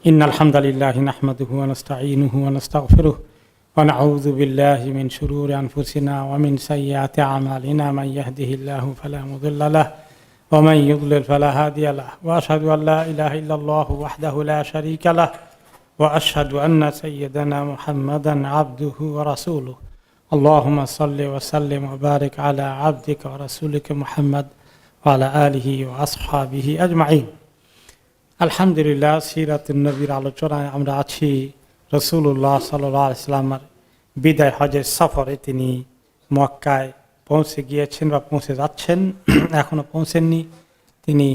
إن الحمد لله نحمده ونستعينه ونستغفره ونعوذ بالله من شرور أنفسنا ومن سيئات أعمالنا من يهده الله فلا مضل له ومن يضلل فلا هادي له وأشهد أن لا إله إلا الله وحده لا شريك له وأشهد أن سيدنا محمدا عبده ورسوله اللهم صل وسلم وبارك على عبدك ورسولك محمد وعلى آله وأصحابه أجمعين আলহামদুলিল্লাহ সিরাতুন নবীর আলোচনায় আমরা আছি। রাসূলুল্লাহ সাল্লাল্লাহু আলাইহি ওয়াসাল্লামের বিদায় হজের সফরে তিনি মক্কায় পৌঁছে গিয়েছেন বা পৌঁছে যাচ্ছেন, এখনো পৌঁছেননি। তিনি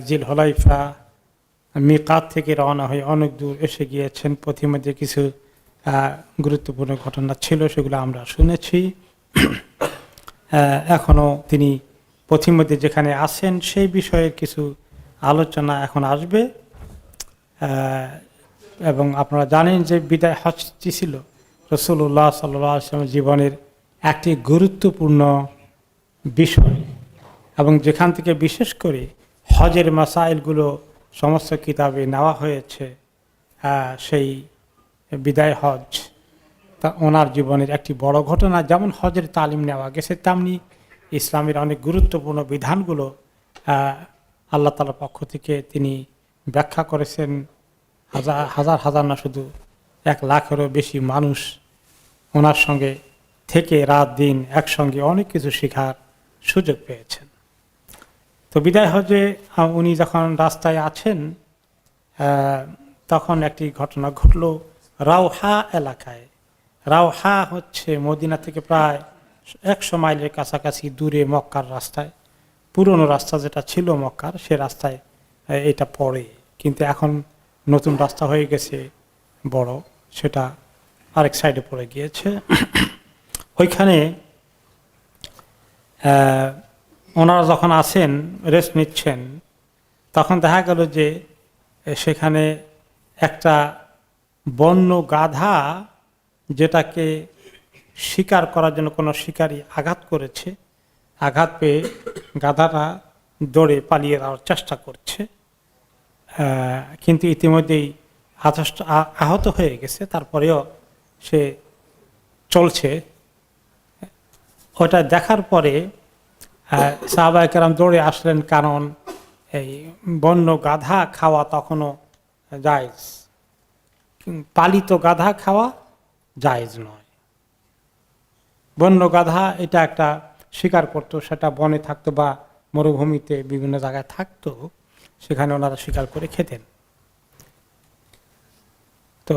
জিলহুলাইফা মিকাত থেকে রওনা হয়ে অনেক দূর এসে গিয়েছেন। পথিমধ্যে কিছু গুরুত্বপূর্ণ ঘটনা ছিল, সেগুলো আমরা শুনেছি। এখনো তিনি পথিমধ্যে যেখানে আছেন সেই বিষয়ের কিছু আলোচনা এখন আসবে। এবং আপনারা জানেন যে বিদায় হজটি ছিল রাসূলুল্লাহ সাল্লাল্লাহু আলাইহি ওয়াসাল্লামের জীবনের একটি গুরুত্বপূর্ণ বিষয়, এবং যেখান থেকে বিশেষ করে হজের মাসাইলগুলো সমস্ত কিতাবে নেওয়া হয়েছে। সেই বিদায় হজ তা ওনার জীবনের একটি বড় ঘটনা। যেমন হজের তালিম নেওয়া গেছে, তেমনি ইসলামের অনেক গুরুত্বপূর্ণ বিধানগুলো আল্লাহ তাআলার পক্ষ থেকে তিনি ব্যাখ্যা করেছেন। হাজার হাজার না, শুধু 1,00,000-এরও বেশি মানুষ ওনার সঙ্গে থেকে রাত দিন একসঙ্গে অনেক কিছু শেখার সুযোগ পেয়েছেন। তো বিদায় হজে উনি যখন রাস্তায় আছেন তখন একটি ঘটনা ঘটল রাওহা এলাকায়। রাওহা হচ্ছে মদিনা থেকে প্রায় 100 মাইলের কাছাকাছি দূরে মক্কার রাস্তায়। পুরনো রাস্তা যেটা ছিল মক্কার, সে রাস্তায় এটা পড়ে, কিন্তু এখন নতুন রাস্তা হয়ে গেছে বড়, সেটা আরেক সাইডে পড়ে গিয়েছে। ওইখানে ওনারা যখন আসেন, রেস্ট নিচ্ছেন, তখন দেখা গেল যে সেখানে একটা বন্য গাধা, যেটাকে শিকার করার জন্য কোনো শিকারী আঘাত করেছে, আঘাত পেয়ে গাধাটা দৌড়ে পালিয়ে যাওয়ার চেষ্টা করছে, কিন্তু ইতিমধ্যেই আহত হয়ে গেছে। তারপরেও সে চলছে। ওটা দেখার পরে সাহাবায়ে কেরাম দৌড়ে আসলেন, কারণ এই বন্য গাধা খাওয়া তখনও জায়েজ, পালিত গাধা খাওয়া জায়েজ নয়। বন্য গাধা এটা একটা শিকার করতো, সেটা বনে থাকতো বা মরুভূমিতে বিভিন্ন জায়গায় থাকতো, সেখানে ওনারা শিকার করে খেতেন। তো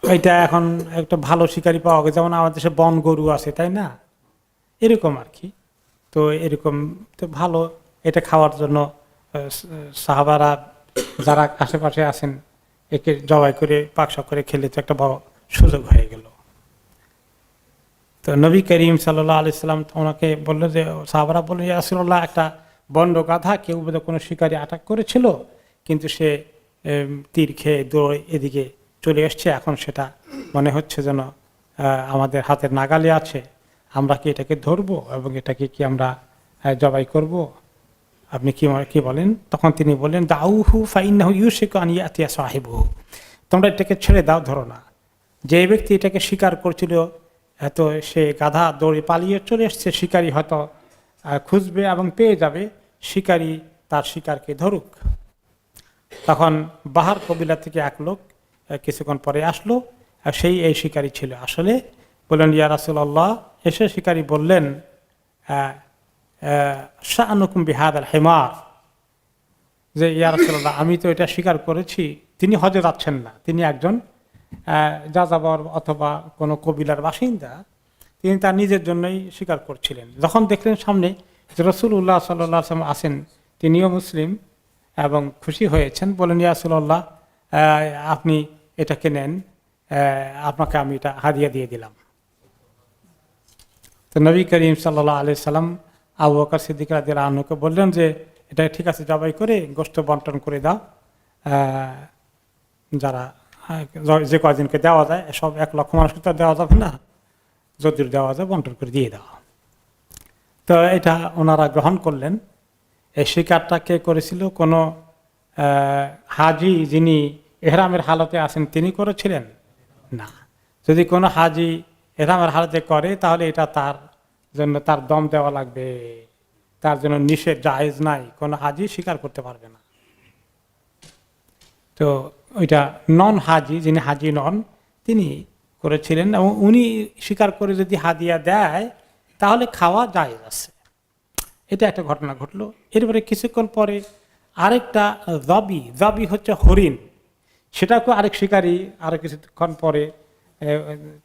এটা এখন একটা ভালো শিকারি পাওয়া গেছে, যেমন আমাদের দেশে বন গরু আছে, তাই না, এরকম আর কি। তো এরকম তো ভালো, এটা খাওয়ার জন্য সাহাবারা যারা আশেপাশে আছেন একে জবাই করে পাকশাক করে খেলে তো একটা বড় সুযোগ হয়ে গেল। তো নবী করিম সাল্লাল্লাহু আলাইহি সাল্লাম ওনাকে বললো যে, সাহাবারা বললো, ইয়া রাসূলুল্লাহ, একটা বন্য গাধা কেউ বোধহয় কোনো শিকারী আটক করেছিল, কিন্তু সে তীর খেয়ে দৌড়ে এদিকে চলে এসছে, এখন সেটা মনে হচ্ছে যেন আমাদের হাতের নাগালে আছে, আমরা কি এটাকে ধরবো এবং এটাকে কি আমরা জবাই করব? আপনি কি বলেন? তখন তিনি বললেন, দাউহু ফাইন্নাহু ইউশিকু আন ইয়াতিয়া সাহিবুহু, তোমরা এটাকে ছেড়ে দাও, ধরো না। যে ব্যক্তি এটাকে শিকার করছিল, এত সে গাধা দৌড়ে পালিয়ে চলে এসছে, শিকারী হয়তো খুঁজবে এবং পেয়ে যাবে, শিকারী তার শিকারকে ধরুক। তখন বাহার কবিলা থেকে এক লোক কিছুক্ষণ পরে আসলো, সেই এই শিকারী ছিল আসলে। বললেন, ইয়া রাসূলুল্লাহ, এসে শিকারী বললেন, শাআনুকুম বিহাদাল হিমার, যে ইয়া রাসূলুল্লাহ, আমি তো এটা শিকার করেছি। তিনি হজে যাচ্ছেন না, তিনি একজন যাযাবর অথবা কোনো কবিলার বাসিন্দা, তিনি তার নিজের জন্যই স্বীকার করছিলেন। যখন দেখলেন সামনে যে রাসূলুল্লাহ সাল্লাল্লাহু আলাইহি ওয়াসাল্লাম আছেন, তিনিও মুসলিম এবং খুশি হয়েছেন, বলেন, ইয়া রাসূলুল্লাহ, আপনি এটাকে নেন, আপনাকে আমি এটা হাদিয়া দিয়ে দিলাম। তো নবী করিম সাল্লাল্লাহু আলাইহি সাল্লাম আবু বকর সিদ্দিক রাদিয়াল্লাহু আনহুকে বললেন যে, এটা ঠিক আছে, জবাই করে গোশত বন্টন করে দাও, যারা যে কয়জনকে দেওয়া যায়, সব 1,00,000 মানুষকে তো দেওয়া যাবে না, যদি দেওয়া যায় বন্টন করে দিয়ে দেওয়া। তো এটা ওনারা গ্রহণ করলেন। এই শিকারটা কে করেছিল? কোনো হাজি যিনি এহরামের হালতে আছেন তিনি করেছিলেন না। যদি কোনো হাজি এহরামের হালতে করে তাহলে এটা তার জন্য তার দম দেওয়া লাগবে, তার জন্য নিষেধ জায়েজ নাই, কোনো হাজি স্বীকার করতে পারবে না। তো ওইটা নন হাজি, যিনি হাজি নন তিনি করেছিলেন, এবং উনি স্বীকার করে যদি হাদিয়া দেয় তাহলে খাওয়া জায়েজ আছে। এটা একটা ঘটনা ঘটলো। এরপরে কিছুক্ষণ পরে আরেকটা জবি হচ্ছে হরিণ, সেটাকে আরেক শিকারী আরো কিছুক্ষণ পরে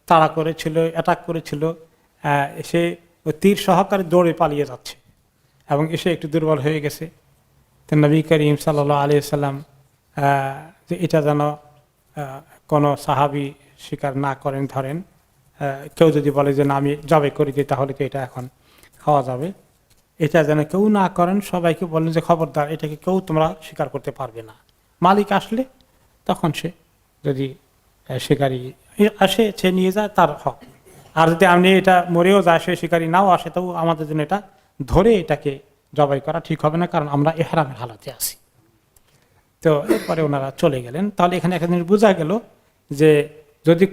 তাড়া করেছিল, অ্যাটাক করেছিল। সে তীর সহকারে দৌড়ে পালিয়ে যাচ্ছে এবং এসে একটু দুর্বল হয়ে গেছে। তো নবী করিম সাল্লাল্লাহু আলাইহি সাল্লাম যে এটা যেন কোনো সাহাবী স্বীকার না করেন, ধরেন কেউ যদি বলে যে না আমি জবে করে দিই তাহলে তো এটা এখন খাওয়া যাবে, এটা যেন কেউ না করেন। সবাইকে বললেন যে খবরদার, এটাকে কেউ তোমরা স্বীকার করতে পারবে না। মালিক আসলে তখন সে যদি শিকারী আসে সে নিয়ে যায়, তার হক। আর যদি আপনি এটা মরেও যায়, সে শিকারী নাও আসে, তবু আমাদের জন্য এটা ধরে এটাকে জবাই করা ঠিক হবে না, কারণ আমরা ইহরামের হালাতে আছি। তো এরপরে ওনারা চলে গেলেন। তাহলে এখানে একটা জিনিস বোঝা গেল যে যদি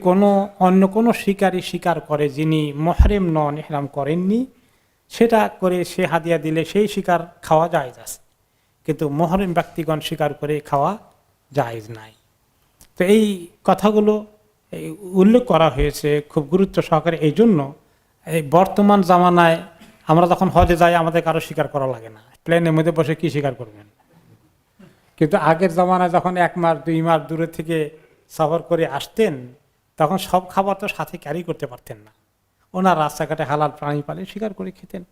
অন্য কোনো শিকারী শিকার করে যিনি মুহরিম নন, ইহরাম করেননি, সেটা করে সে হাদিয়া দিলে সেই শিকার খাওয়া জায়েজ আছে, কিন্তু মুহরিম ব্যক্তিগণ শিকার করে খাওয়া জায়েজ নাই। তো এই কথাগুলো উল্লেখ করা হয়েছে খুব গুরুত্ব সহকারে। এই জন্য এই বর্তমান জামানায় আমরা যখন হজে যাই আমাদের কারো স্বীকার করা লাগে না, প্লেনের মধ্যে বসে কি স্বীকার করবেন। কিন্তু আগের জামানায় যখন 1 মাস 2 মাস দূরে থেকে সফর করে আসতেন, তখন সব খাবার তো সাথে ক্যারি করতে পারতেন না। ওনার রাস্তাঘাটে হালাল প্রাণী পালে শিকার করে খেতেন।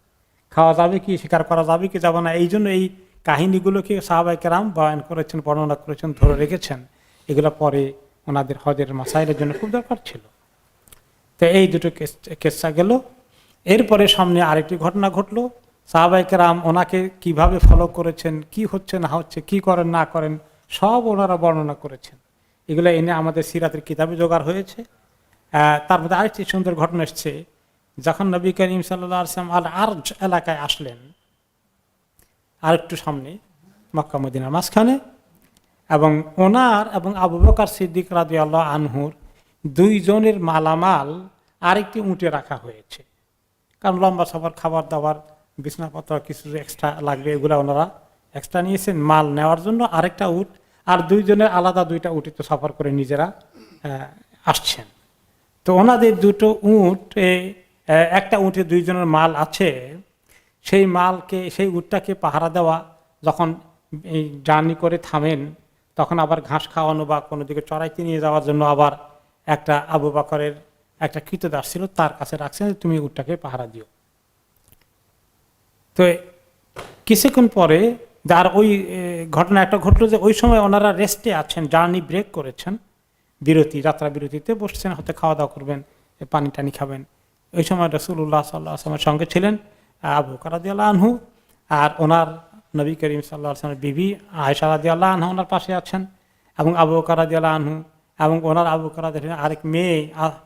খাওয়া যাবে কি, শিকার করা যাবে কি যাবে না, এই জন্য এই কাহিনীগুলোকে সাহাবায়ে কেরাম বয়ান করেছেন, বর্ণনা করেছেন, ধরে রেখেছেন। এগুলো পরে ওনাদের হজের মাসাইলের জন্য খুব দরকার ছিল। তো এই দুটো কেসা গেল। এরপরে সামনে আরেকটি ঘটনা ঘটলো। সাহাবায়ে কেরাম ওনাকে কিভাবে ফলো করেছেন, কি হচ্ছে না হচ্ছে, কি করেন না করেন, সব ওনারা বর্ণনা করেছেন। এগুলো এনে আমাদের সিরাতের কিতাবে জোগাড় হয়েছে। তার মধ্যে আরেকটি সুন্দর ঘটনা এসছে, যখন নবী করিম সাল্লাল্লাহু আলাইহি ওয়াসাল্লাম আল আরজ এলাকায় আসলেন, আরেকটু সামনে মক্কা মদিনার মাঝখানে, এবং ওনার এবং আবু বকর সিদ্দিক রাদিয়াল্লাহু আনহুর 2 জনের মালামাল আরেকটি উটে রাখা হয়েছে। কারণ লম্বা সফর, খাবার দাবার, বিছনাপত্র কিছু এক্সট্রা লাগবে, এগুলো ওনারা এক্সট্রা নিয়েছেন মাল নেওয়ার জন্য। আরেকটা উট, আর 2 জনের আলাদা 2টা উটে তো সফর করে নিজেরা আসছেন। তো ওনাদের 2টো উট, একটা উটে 2 জনের মাল আছে, সেই মালকে, সেই উটটাকে পাহারা দেওয়া, যখন এই জার্নি করে থামেন তখন আবার ঘাস খাওয়ানো বা কোনো দিকে চড়াইতে নিয়ে যাওয়ার জন্য আবার একটা আবু বকরের একটা কৃতদাস ছিল, তার কাছে রাখছেন, তুমি উটটাকে পাহারা দিও। তো কিছুক্ষণ পরে যার ওই ঘটনা একটা ঘটলো যে ওই সময় ওনারা রেস্টে আছেন, জার্নি ব্রেক করেছেন, বিরতি, যাত্রা বিরতিতে বসছেন, হয়তো খাওয়া দাওয়া করবেন, পানি টানি খাবেন। ওই সময় রাসূলুল্লাহ সাল্লাল্লাহু আলাইহি ওয়াসাল্লামের সঙ্গে ছিলেন আবু বকর রাদিয়াল্লাহু আনহু, আর ওনার নবী করিম সাল্লাল্লাহু আলাইহি ওয়াসাল্লামের বিবি আয়েশা রাদিয়াল্লাহু আনহা ওনার পাশে আছেন, এবং আবু বকর রাদিয়াল্লাহু আনহু এবং ওনার আবু বকর রাদিয়াল্লাহু আরেক মেয়ে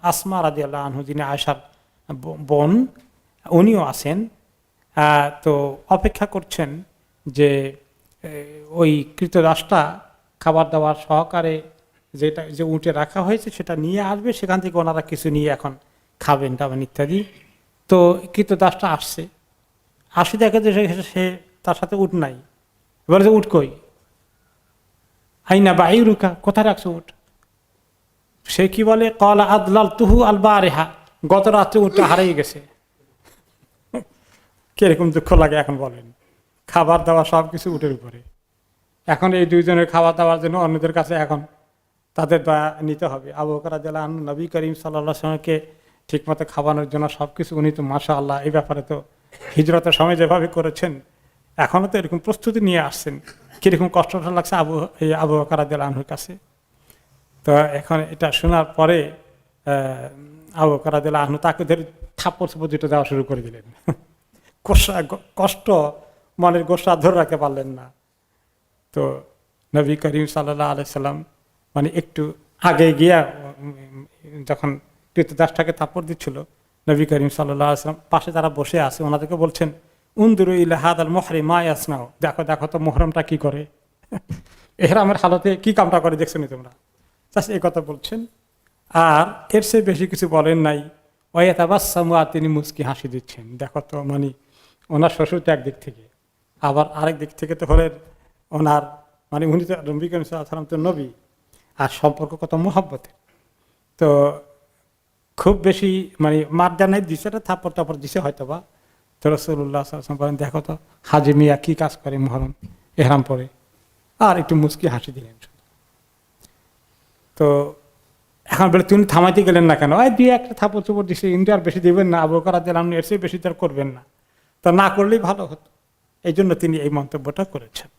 আসমা রাদিয়াল্লাহু আনহু, যিনি আয়েশার বোন, উনিও আছেন। তো অপেক্ষা করছেন যে ওই কৃতদাসটা খাবার দাবার সহকারে যেটা যে উঠে রাখা হয়েছে সেটা নিয়ে আসবে, সেখান থেকে ওনারা কিছু নিয়ে এখন খাবেন টাবেন ইত্যাদি। তো কৃতদাসটা আসছে, আসি দেখে যে সে তার সাথে উট নাই। এবার যে উট কই, আইনা বা এই রুকা, কোথায় রাখছো উট? সে কি বলে, কলা আদলাল তুহু আল বারেহা, গত রাত্রে উটটা হারিয়ে গেছে। কিরকম দুঃখ লাগে এখন বলেন, খাবার দাবার সব কিছু উটের উপরে। এখন এই 2 জনের খাবার দাবার জন্য অন্যদের কাছে এখন তাদের দয়া নিতে হবে। আবু বকর রাদিয়াল্লাহু আনহু নবী করিম সাল্লাল্লাহু আলাইহি ওয়াসাল্লামকে ঠিকমতো খাওয়ানোর জন্য সবকিছু, উনি তো মাশাআল্লাহ এই ব্যাপারে তো হিজরতের সময় যেভাবে করেছেন, এখনো তো এরকম প্রস্তুতি নিয়ে আসছেন। কিরকম কষ্টটা লাগছে আবু বকর রাদিয়াল্লাহু আনহুর কাছে। তো এখন এটা শোনার পরে আবু বকর রাদিয়াল্লাহু আনহু তাকে ধরে থাপ্পড় দুটো দেওয়া শুরু করে দিলেন। কষ্ট, মনের গোসা ধরে রাখতে পারলেন না। তো নবী করিম সাল্লাল্লাহু আলাইহি সাল্লাম মানে একটু আগে গিয়া যখন কৃতদাসটাকে থাপ্পড় দিচ্ছিল, নবী করিম সাল্লাল্লাহু আলাইহি সাল্লাম পাশে যারা বসে আছে ওনাদেরকে বলছেন, উনদুরু ইলা হাদাল মুহরিম মা ইয়াসনাউ, দেখো দেখো তো মুহরমটা কি করে। এহরামের হালতে কি কামটা করে দেখছো নি তোমরা? জাস্ট এই কথা বলছেন, আর এর চেয়ে বেশি কিছু বলেন নাই। ওয়াতাবাসসামু, আর তিনি মুচকি হাসি দিচ্ছেন। দেখো তো, মানে ওনার শ্বশুর তো একদিক থেকে, আবার আরেক দিক থেকে তো হলেন ওনার, মানে উনি তো নবী করিম সাল্লাল্লাহু আলাইহি ওয়াসাল্লাম তো নবী, আর সম্পর্ক কত মুহাব্বতের। তো খুব বেশি মানে মারদার নাই দিছে, থাপ্পড় টাপড় দিছে হয়তো বা। তো রাসূলুল্লাহ সাল্লাল্লাহু আলাইহি ওয়াসাল্লাম বলেন, দেখো তো হাজী মিয়া কি কাজ করে মুহররম ইহরাম পরে, আর একটু মুচকি হাসি দিলেন। তো এখন বলে তুমি থামাইতে গেলেন না কেন? ওই দুই একটা থাপড় চোপড় দিছে, ইন্ডিয়ার বেশি দিবেন না, আবু বকর রাদিয়াল্লাহু আনহু এর চেয়ে বেশি তার করবেন না, তা না করলেই ভালো হতো। এই জন্য তিনি এই মন্তব্যটা করেছেন।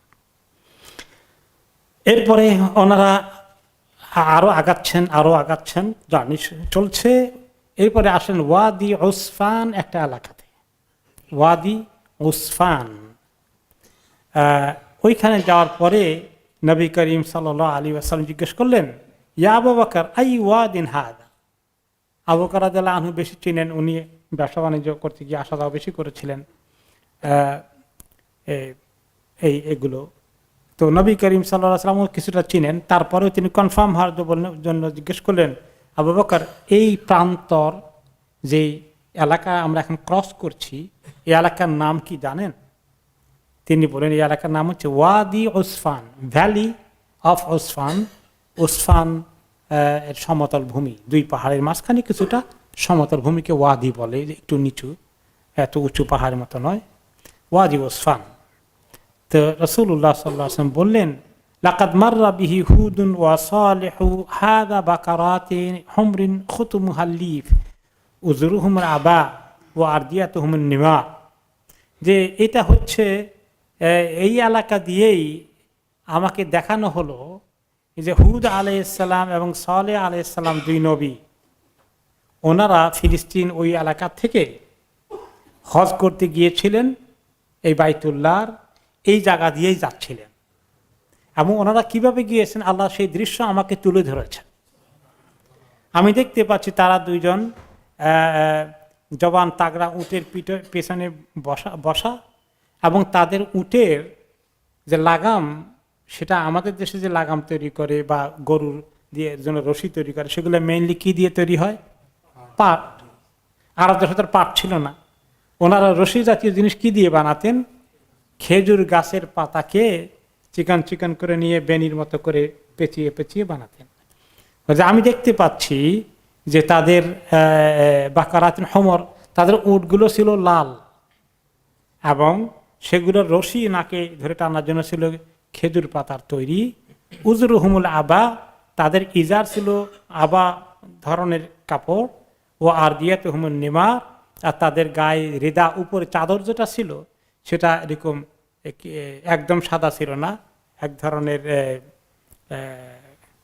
এরপরে ওনারা আরো আগাচ্ছেন, জার্নি চলছে। এরপরে আসেন ওয়াদি উসফান একটা এলাকাতে, ওয়াদি উসফান। ওইখানে যাওয়ার পরে নবী করিম সাল্লাল্লাহু আলাইহি ওয়াসাল্লাম জিজ্ঞেস করলেন, ইয়া আবু বকর আই ওয়াদিন হাদা। আবু বকর রাদিয়াল্লাহু আনহু বেশি চিনেন, উনি ব্যবসা বাণিজ্য করতে গিয়ে আসা যাওয়া বেশি করেছিলেন এগুলো। তো নবী করিম সাল্লাল্লাহু আলাইহি ওয়াসাল্লাম কিছুটা চিনেন, তারপরেও তিনি কনফার্ম হওয়ার জন্য জিজ্ঞেস করলেন, আবু বকর এই প্রান্তর যে এলাকা আমরা এখন ক্রস করছি, এই এলাকার নাম কি জানেন? তিনি বলেন, এই এলাকার নাম হচ্ছে ওয়াদি উসফান, ভ্যালি অফ উসফান। উসফান এর সমতল ভূমি, দুই পাহাড়ের মাঝখানে কিছুটা সমতল ভূমিকে ওয়াদি বলে, একটু নিচু, এত উঁচু পাহাড়ের মতো নয়, ওয়াদি উসফান। তো রাসূলুল্লাহ সাল্লাল্লাহু আলাইহি ওয়াসাল্লাম বললেন, লাকাদ মাররা বিহি হুদুন ওয়া সালিহু হাদা বাকারাতিন হুমরিন খুতুমুহাল লিফ উজরুহুম আবা ওয়া আরদিয়াতুহুম নিমা। যে এটা হচ্ছে এই এলাকা দিয়েই আমাকে দেখানো হলো যে হুদ আলাইহিস সালাম এবং সালেহ আলাইহিস সালাম দুই নবী, ওনারা ফিলিস্তিন ওই এলাকা থেকে হজ করতে গিয়েছিলেন, এই বাইতুল্লাহর এই জায়গা দিয়েই যাচ্ছিলেন, এবং ওনারা কিভাবে গিয়েছেন আল্লাহ সেই দৃশ্য আমাকে তুলে ধরেছেন। আমি দেখতে পাচ্ছি তারা দুইজন জবান তাগড়া উটের পেছনে বসা, এবং তাদের উটের যে লাগাম, সেটা আমাদের দেশে যে লাগাম তৈরি করে বা গরুর দিয়ে জন্য রশি তৈরি করে, সেগুলো মেইনলি কি দিয়ে তৈরি হয়? পাট। আরব দেশে তার পাট ছিল না, ওনারা রশি জাতীয় জিনিস কি দিয়ে বানাতেন? খেজুর গাছের পাতাকে চিকন চিকন করে নিয়ে বেনির মতো করে পেঁচিয়ে পেঁচিয়ে বানাতেন। আমি দেখতে পাচ্ছি যে তাদের বাকারাতিন হমর, তাদের উটগুলো ছিল লাল, এবং সেগুলোর রশি নাকে ধরে টানার জন্য ছিল খেজুর পাতার তৈরি। উজরুহুমুল আবা, তাদের ইজার ছিল আবা ধরনের কাপড়। ও আরদিয়াতুহুমুন নিমা, আর তাদের গায়ে রেদা, উপরে চাদর যেটা ছিল সেটা এরকম একদম সাদা ছিল না, এক ধরনের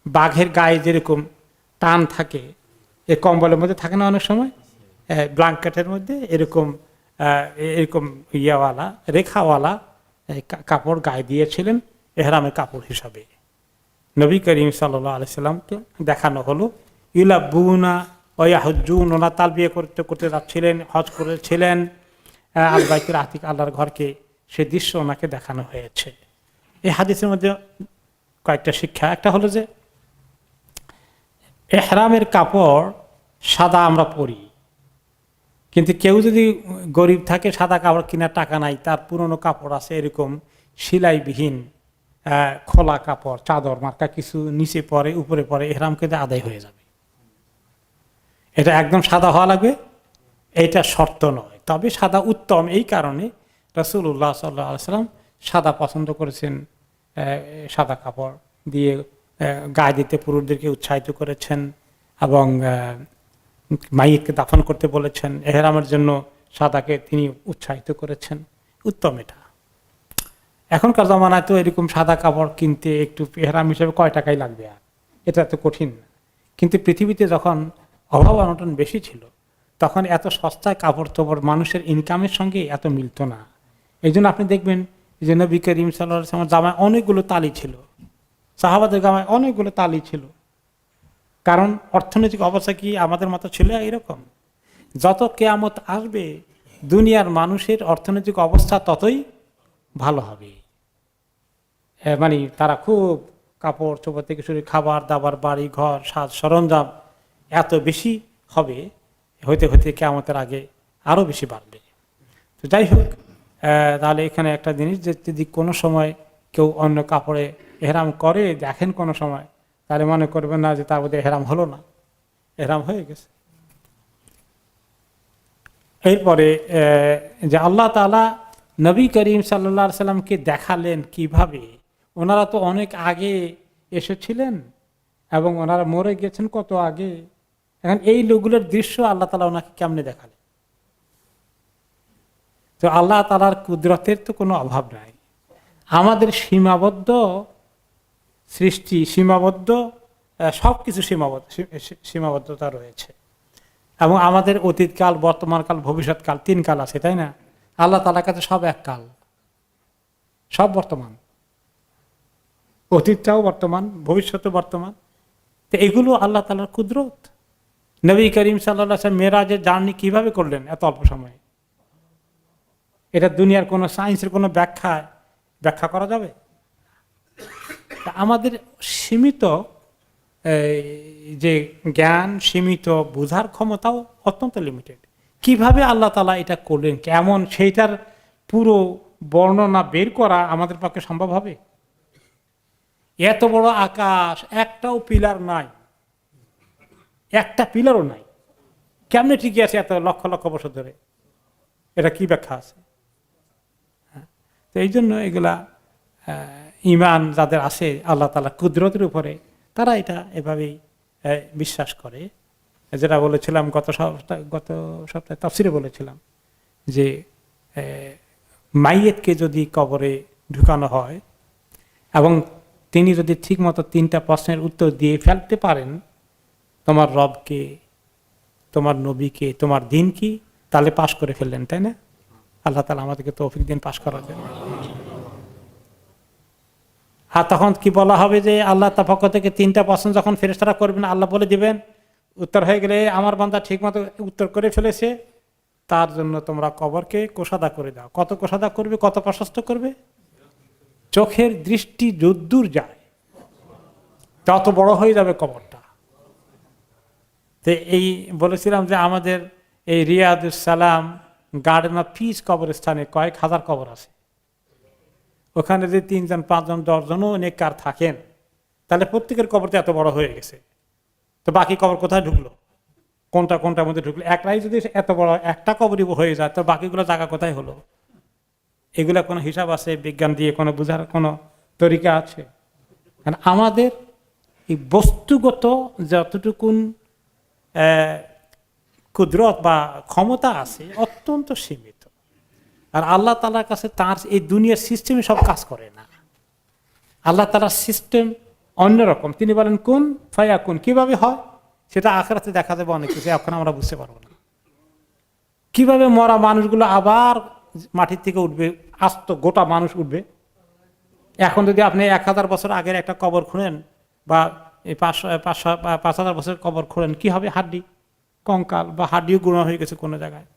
বাঘের গায়ে যেরকম টান থাকে, এই কম্বলের মধ্যে থাকে না অনেক সময়, ব্ল্যাঙ্কেটের মধ্যে এরকম এরকম ইয়াওয়ালা রেখাওয়ালা কাপড় গায়ে দিয়েছিলেন এহরামের কাপড় হিসাবে। নবী করিম সাল্লাল্লাহু আলাইহি সাল্লামকে দেখানো হলো ইলাবুনা ওয়াহুজ্জুন, ওনা তালবিয়া করতে করতে যাচ্ছিলেন, হজ করেছিলেন আল বাইতুল আতিক, আল্লাহর ঘরকে, সে দৃশ্য ওনাকে দেখানো হয়েছে। এই হাদিসের মধ্যে কয়েকটা শিক্ষা। একটা হলো যে এহরামের কাপড় সাদা আমরা পরি, কিন্তু কেউ যদি গরিব থাকে, সাদা কাপড় কেনার টাকা নাই, তার পুরনো কাপড় আছে এরকম সেলাইবিহীন খোলা কাপড়, চাদর মার্কা কিছু নিচে পরে উপরে পরে, এহরাম কিন্তু আদায় হয়ে যাবে। এটা একদম সাদা হওয়া লাগবে, এইটা শর্ত নয়, তবে সাদা উত্তম। এই কারণে রাসূলুল্লাহ সাল্লাল্লাহু আলাইহি ওয়াসাল্লাম সাদা পছন্দ করেছেন, সাদা কাপড় দিয়ে গায়ে দিতে পুরুষদেরকে উৎসাহিত করেছেন, এবং মাইয়িতকে দাফন করতে বলেছেন, এহরামের জন্য সাদাকে তিনি উৎসাহিত করেছেন, উত্তম এটা। এখনকার জমানায় তো এরকম সাদা কাপড় কিনতে একটু এহরাম হিসেবে কয় টাকাই লাগবে, আর এটা তো কঠিন না। কিন্তু পৃথিবীতে যখন অভাব অনটন বেশি ছিল, তখন এত সস্তায় কাপড় চোপড় মানুষের ইনকামের সঙ্গে এত মিলত না। এই জন্য আপনি দেখবেন যে নবী করিম সাল্লাল্লাহু আলাইহি ওয়াসাল্লামের জামায় অনেকগুলো তালি ছিল, সাহাবাদের জামায় অনেকগুলো তালি ছিল, কারণ অর্থনৈতিক অবস্থা কি আমাদের মতো ছিল এরকম? যত কিয়ামত আসবে দুনিয়ার মানুষের অর্থনৈতিক অবস্থা ততই ভালো হবে। মানে তারা খুব কাপড় চোপড় থেকে শুরু খাবার দাবার বাড়ি ঘর সাজ সরঞ্জাম এত বেশি হবে, হইতে হইতে কিয়ামতের আগে আরো বেশি বাড়বে। তো যাই হোক, তাহলে এখানে একটা জিনিস যে যদি কোনো সময় কেউ অন্য কাপড়ে এহরাম করে দেখেন কোনো সময়, তাহলে মনে করবেন না যে তার মধ্যে এহরাম হলো না, এহরাম হয়ে গেছে। এরপরে যে আল্লাহ তাআলা নবী করিম সাল্লাল্লাহু আলাইহি সাল্লামকে দেখালেন কিভাবে, ওনারা তো অনেক আগে এসেছিলেন এবং ওনারা মরে গেছেন কত আগে, এখন এই লোকগুলোর দৃশ্য আল্লাহ তাআলা ওনাকে কেমনে দেখালেন। তো আল্লাহ তাআলার কুদরতের তো কোনো অভাব নাই, আমাদের সীমাবদ্ধ সৃষ্টি, সীমাবদ্ধ সবকিছু সীমাবদ্ধতা রয়েছে, এবং আমাদের অতীতকাল, বর্তমানকাল, ভবিষ্যৎকাল, 3 কাল আছে, তাই না? আল্লাহ তাআলার কাছে সব এক কাল, সব বর্তমান, অতীতটাও বর্তমান, ভবিষ্যৎও বর্তমান। তো এগুলো আল্লাহ তাআলার কুদরত। নবী করিম সাল্লাল্লাহু আলাইহি ওয়াসাল্লাম মেরাজের জার্নি কিভাবে করলেন এত অল্প সময়ে? এটা দুনিয়ার কোনো সায়েন্সের কোনো ব্যাখ্যা করা যাবে? আমাদের সীমিত যে জ্ঞান, সীমিত বোঝার ক্ষমতাও অত্যন্ত লিমিটেড। কিভাবে আল্লাহ তাআলা এটা করলেন, কেমন, সেইটার পুরো বর্ণনা বের করা আমাদের পক্ষে সম্ভব হবে? এত বড় আকাশ, একটাও পিলার নাই, একটা পিলারও নাই, কেমনে টিকে আছে এত লক্ষ লক্ষ বছর ধরে? এটা কি ব্যাখ্যা আছে? তো এই জন্য এগুলা ঈমান যাদের আছে আল্লাহ তাআলার কুদরতের উপরে, তারা এটা এভাবেই বিশ্বাস করে। যেটা বলেছিলাম গত সপ্তাহে তাফসিরে বলেছিলাম যে মাইয়েতকে যদি কবরে ঢুকানো হয় এবং তিনি যদি ঠিকমতো 3টা প্রশ্নের উত্তর দিয়ে ফেলতে পারেন, তোমার রবকে, তোমার নবীকে, তোমার দিন কি, তাহলে পাশ করে ফেললেন, তাই না? আল্লাহ তাআলা আমাদেরকে তৌফিক দিন পাশ করার জন্য। আর তখন কি বলা হবে যে আল্লাহ তার পক্ষ থেকে 3টা প্রশ্ন যখন ফেরেশতারা করবেন, আল্লাহ বলে দিবেন উত্তর হয়ে গেলে আমার বান্দা ঠিকমতো উত্তর করে ফেলেছে, তার জন্য তোমরা কবরকে কোষাদা করে দাও। কত কোষাদা করবে, কত প্রশস্ত করবে? চোখের দৃষ্টি যদ্দূর যায় তত বড় হয়ে যাবে কবরটা। তো এই বলেছিলাম যে আমাদের এই রিয়াদুস সালাম গার্ডেন অফ পিস কবরস্থানে কয়েক হাজার কবর আছে। ওখানে যদি 3 জন 5 জন 10 জনও নেককার থাকেন, তাহলে প্রত্যেকের কবরটা এত বড় হয়ে গেছে। তো বাকি কবর কোথায় ঢুকলো, কোনটার মধ্যে ঢুকলো? একটাই যদি এত বড় একটা কবরই হয়ে যায়, তো বাকিগুলো জায়গা কোথায় হলো? এগুলা কোনো হিসাব আছে? বিজ্ঞান দিয়ে কোনো বোঝার কোনো তরিকা আছে? কারণ আমাদের এই বস্তুগত যতটুকুন কুদরত বা ক্ষমতা আছে অত্যন্ত সীমিত। আর আল্লাহ তাআলার কাছে তার এই দুনিয়ার সিস্টেমে সব কাজ করে না। আল্লাহ তাআলার সিস্টেম অন্যরকম। তিনি বলেন কুন ফায়াকুন, কিভাবে হয় সেটা আখিরাতে দেখা যাবে অনেক কিছু, এখন আমরা বুঝতে পারবো না। কিভাবে মরা মানুষগুলো আবার মাটির থেকে উঠবে, আস্ত গোটা মানুষ উঠবে। এখন যদি আপনি 1000 বছর আগের একটা কবর খুঁড়েন বা 5,000 বছরের কবর খুঁড়েন, কি হবে? হাড্ডি, কঙ্কাল বা হাড্ডিও গুঁড়ো হয়ে গেছে কোনো জায়গায়।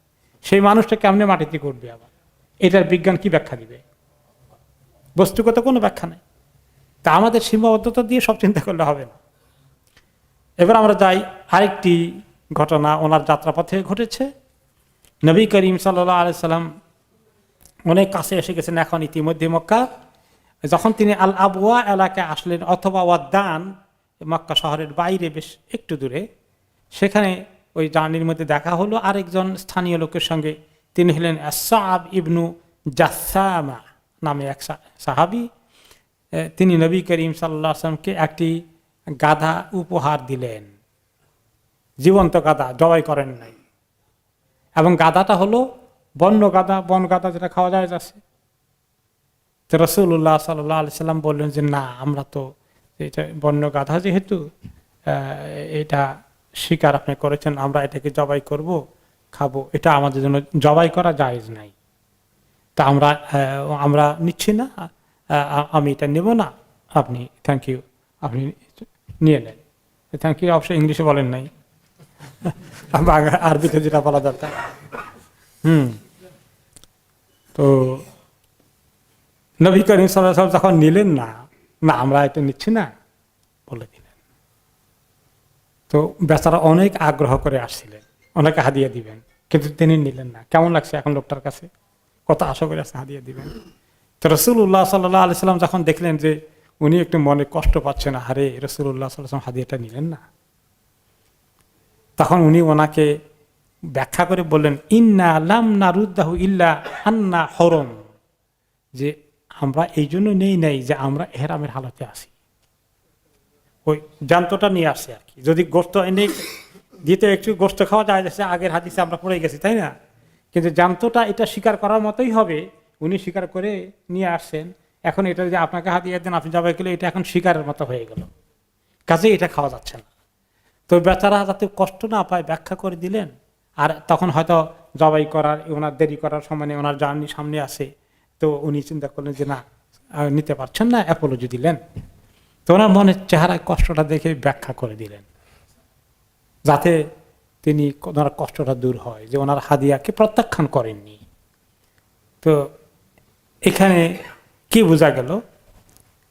সেই মানুষটা কেমনে মাটি থেকে উঠবে আবার? এটার বিজ্ঞান কি ব্যাখ্যা দিবে? বস্তুগত কোনো ব্যাখ্যা নেই। তা আমাদের সীমাবদ্ধতা দিয়ে সব চিন্তা করলে হবে না। এবার আমরা যাই আরেকটি ঘটনা ওনার যাত্রাপথে ঘটেছে। নবী করিম সাল্লাল্লাহু আলাইহি সাল্লাম অনেক কাছে এসে গেছেন এখন ইতিমধ্যে মক্কা। যখন তিনি আল আবওয়া এলাকায় আসলেন, অথবা ওয়াদ্দান, মক্কা শহরের বাইরে বেশ একটু দূরে, সেখানে ওই জার্নির মধ্যে দেখা হলো আরেকজন স্থানীয় লোকের সঙ্গে। তিনি হলেন সাআব ইবনু জাসামা নামে এক সাহাবী। তিনি নবী করিম সাল্লাল্লাহু আলাইহি ওয়াসাল্লামকে একটি গাধা উপহার দিলেন, জীবন্ত গাধা, জবাই করেন নাই। এবং গাধাটা হলো বন্য গাধা, বন গাধা যেটা খাওয়া যায় যাচ্ছে। তো রাসূলুল্লাহ সাল্লাল্লাহু আলাইহি সাল্লাম বললেন যে না, আমরা তো এটা বন্য গাধা যেহেতু এটা শিকার আপনি করেছেন, আমরা এটাকে জবাই করব, খাবো, এটা আমাদের জন্য জবাই করা জায়েজ নাই। তা আমরা নিচ্ছি না, আমি এটা নেব না, আপনি থ্যাংক ইউ, আপনি নিয়ে নেন। থ্যাংক ইউ অবশ্যই ইংলিশে বলেন নাই, আরবিতে যেটা বলা দরকার। তো নবী করিম সাল্লাল্লাহু আলাইহি ওয়াসাল্লাম যখন নিলেন না, না আমরা এটা নিচ্ছি না বলে দিলেন। তো বেচারা অনেক আগ্রহ করে আসছিলেন ওনাকে হাদিয়া দিবেন, কিন্তু তিনি নিলেন না। কেমন লাগছে এখন লোকটার কাছে, কত আশা করে আসছে হাদিয়া দিবেন। তো রাসূলুল্লাহ সাল্লাল্লাহু আলাইহি সাল্লাম যখন দেখলেন যে উনি একটু মনে কষ্ট পাচ্ছেন, আরে রাসূলুল্লাহ সাল্লাল্লাহু আলাইহি ওয়াসাল্লাম হাদিয়াটা নিলেন না, তখন উনি ওনাকে ব্যাখ্যা করে বললেন, ইন্না লাম নারুদ্দাহু ইল্লা আন্না হরম, যে আমরা এই জন্য নেই নাই যে আমরা এহরামের হালতে আছি। ওই জান্তটা নিয়ে আসছে আর কি। যদি গোস্ত এনে দিতে একটু গোস্ত খাওয়া যায়, আগের হাদিসে আমরা পড়ে গেছি, তাই না? কিন্তু জান্তটা এটা স্বীকার করার মতোই হবে, উনি স্বীকার করে নিয়ে আসছেন। এখন এটা যদি আপনাকে হাতিয়ে দেন, আপনি জবাই করলে এটা এখন স্বীকারের মতো হয়ে গেল, কাজে এটা খাওয়া যাচ্ছে না। তো বেচারা যাতে কষ্ট না পায় ব্যাখ্যা করে দিলেন। আর তখন হয়তো জবাই করার ওনার দেরি করার সময় ওনার জার্নি সামনে আসে, তো উনি চিন্তা করলেন যে না নিতে পারছেন না, অ্যাপোলজি দিলেন। তো ওনার মনের চেহারায় কষ্টটা দেখে ব্যাখ্যা করে দিলেন, যাতে তিনি ওনার কষ্টটা দূর হয়, যে ওনার হাদিয়াকে প্রত্যাখ্যান করেননি। তো এখানে কি বোঝা গেল,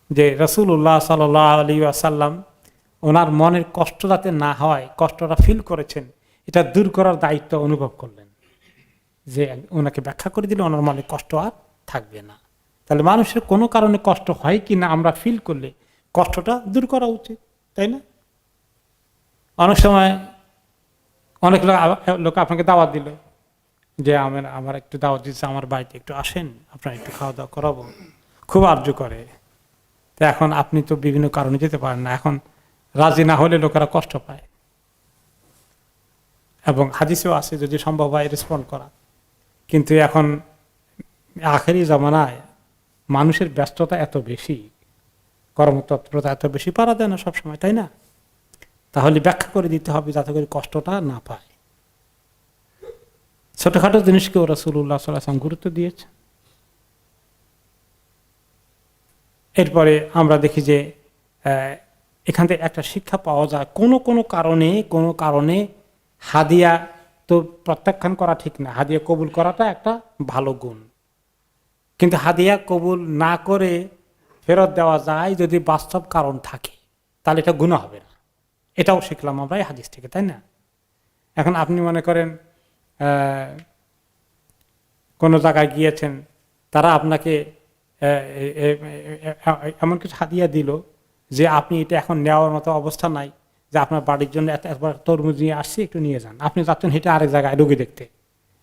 যে রাসূলুল্লাহ সাল্লাল্লাহু আলাইহি ওয়াসাল্লাম ওনার মনের কষ্ট যাতে না হয়, কষ্টটা ফিল করেছেন, এটা দূর করার দায়িত্ব অনুভব করলেন, যে ওনাকে ব্যাখ্যা করে দিলে ওনার মনে কষ্ট আর থাকবে না। তাহলে মানুষের কোনো কারণে কষ্ট হয় কি না আমরা ফিল করলে কষ্টটা দূর করা উচিত, তাই না? অনেক সময় অনেক লোক আপনাকে দাওয়াত দিল, যে আমার একটু দাওয়াত দিচ্ছে, আমার বাড়িতে একটু আসেন, আপনার একটু খাওয়া দাওয়া করাবো, খুব আর্য করে। তো এখন আপনি তো বিভিন্ন কারণে যেতে পারেন না, এখন রাজি না হলে লোকেরা কষ্ট পায়। এবং হাদিসেও আছে যদি সম্ভব হয় রেসপন্ড করা। কিন্তু এখন আখেরি জামানায় মানুষের ব্যস্ততা এত বেশি, কর্মতৎপরতা এত বেশি, পারা দেয় না সবসময়, তাই না? তাহলে ব্যাখ্যা করে দিতে হবে যাতে করে কষ্টটা না পায়। ছোটখাটো জিনিসকেও রাসূলুল্লাহ সাল্লাল্লাহু আলাইহি ওয়াসাল্লাম গুরুত্ব দিয়েছে। এরপরে আমরা দেখি যে এখান থেকে একটা শিক্ষা পাওয়া যায়, কোনো কারণে হাদিয়া তো প্রত্যাখ্যান করা ঠিক না, হাদিয়া কবুল করাটা একটা ভালো গুণ। কিন্তু হাদিয়া কবুল না করে ফেরত দেওয়া যায় যদি বাস্তব কারণ থাকে, তাহলে এটা গুনাহ হবে না। এটাও শিখলাম আমরা এই হাদিস থেকে, তাই না? এখন আপনি মনে করেন কোনো জায়গায় গিয়েছেন, তারা আপনাকে এমন কিছু হাদিয়া দিল যে আপনি এটা এখন নেওয়ার মতো অবস্থা নাই, যে আপনার বাড়ির জন্য একবার তরমুজ নিয়ে আসছি, একটু নিয়ে যান। আপনি যাচ্ছেন হেঁটে আরেক জায়গায় রোগী দেখতে,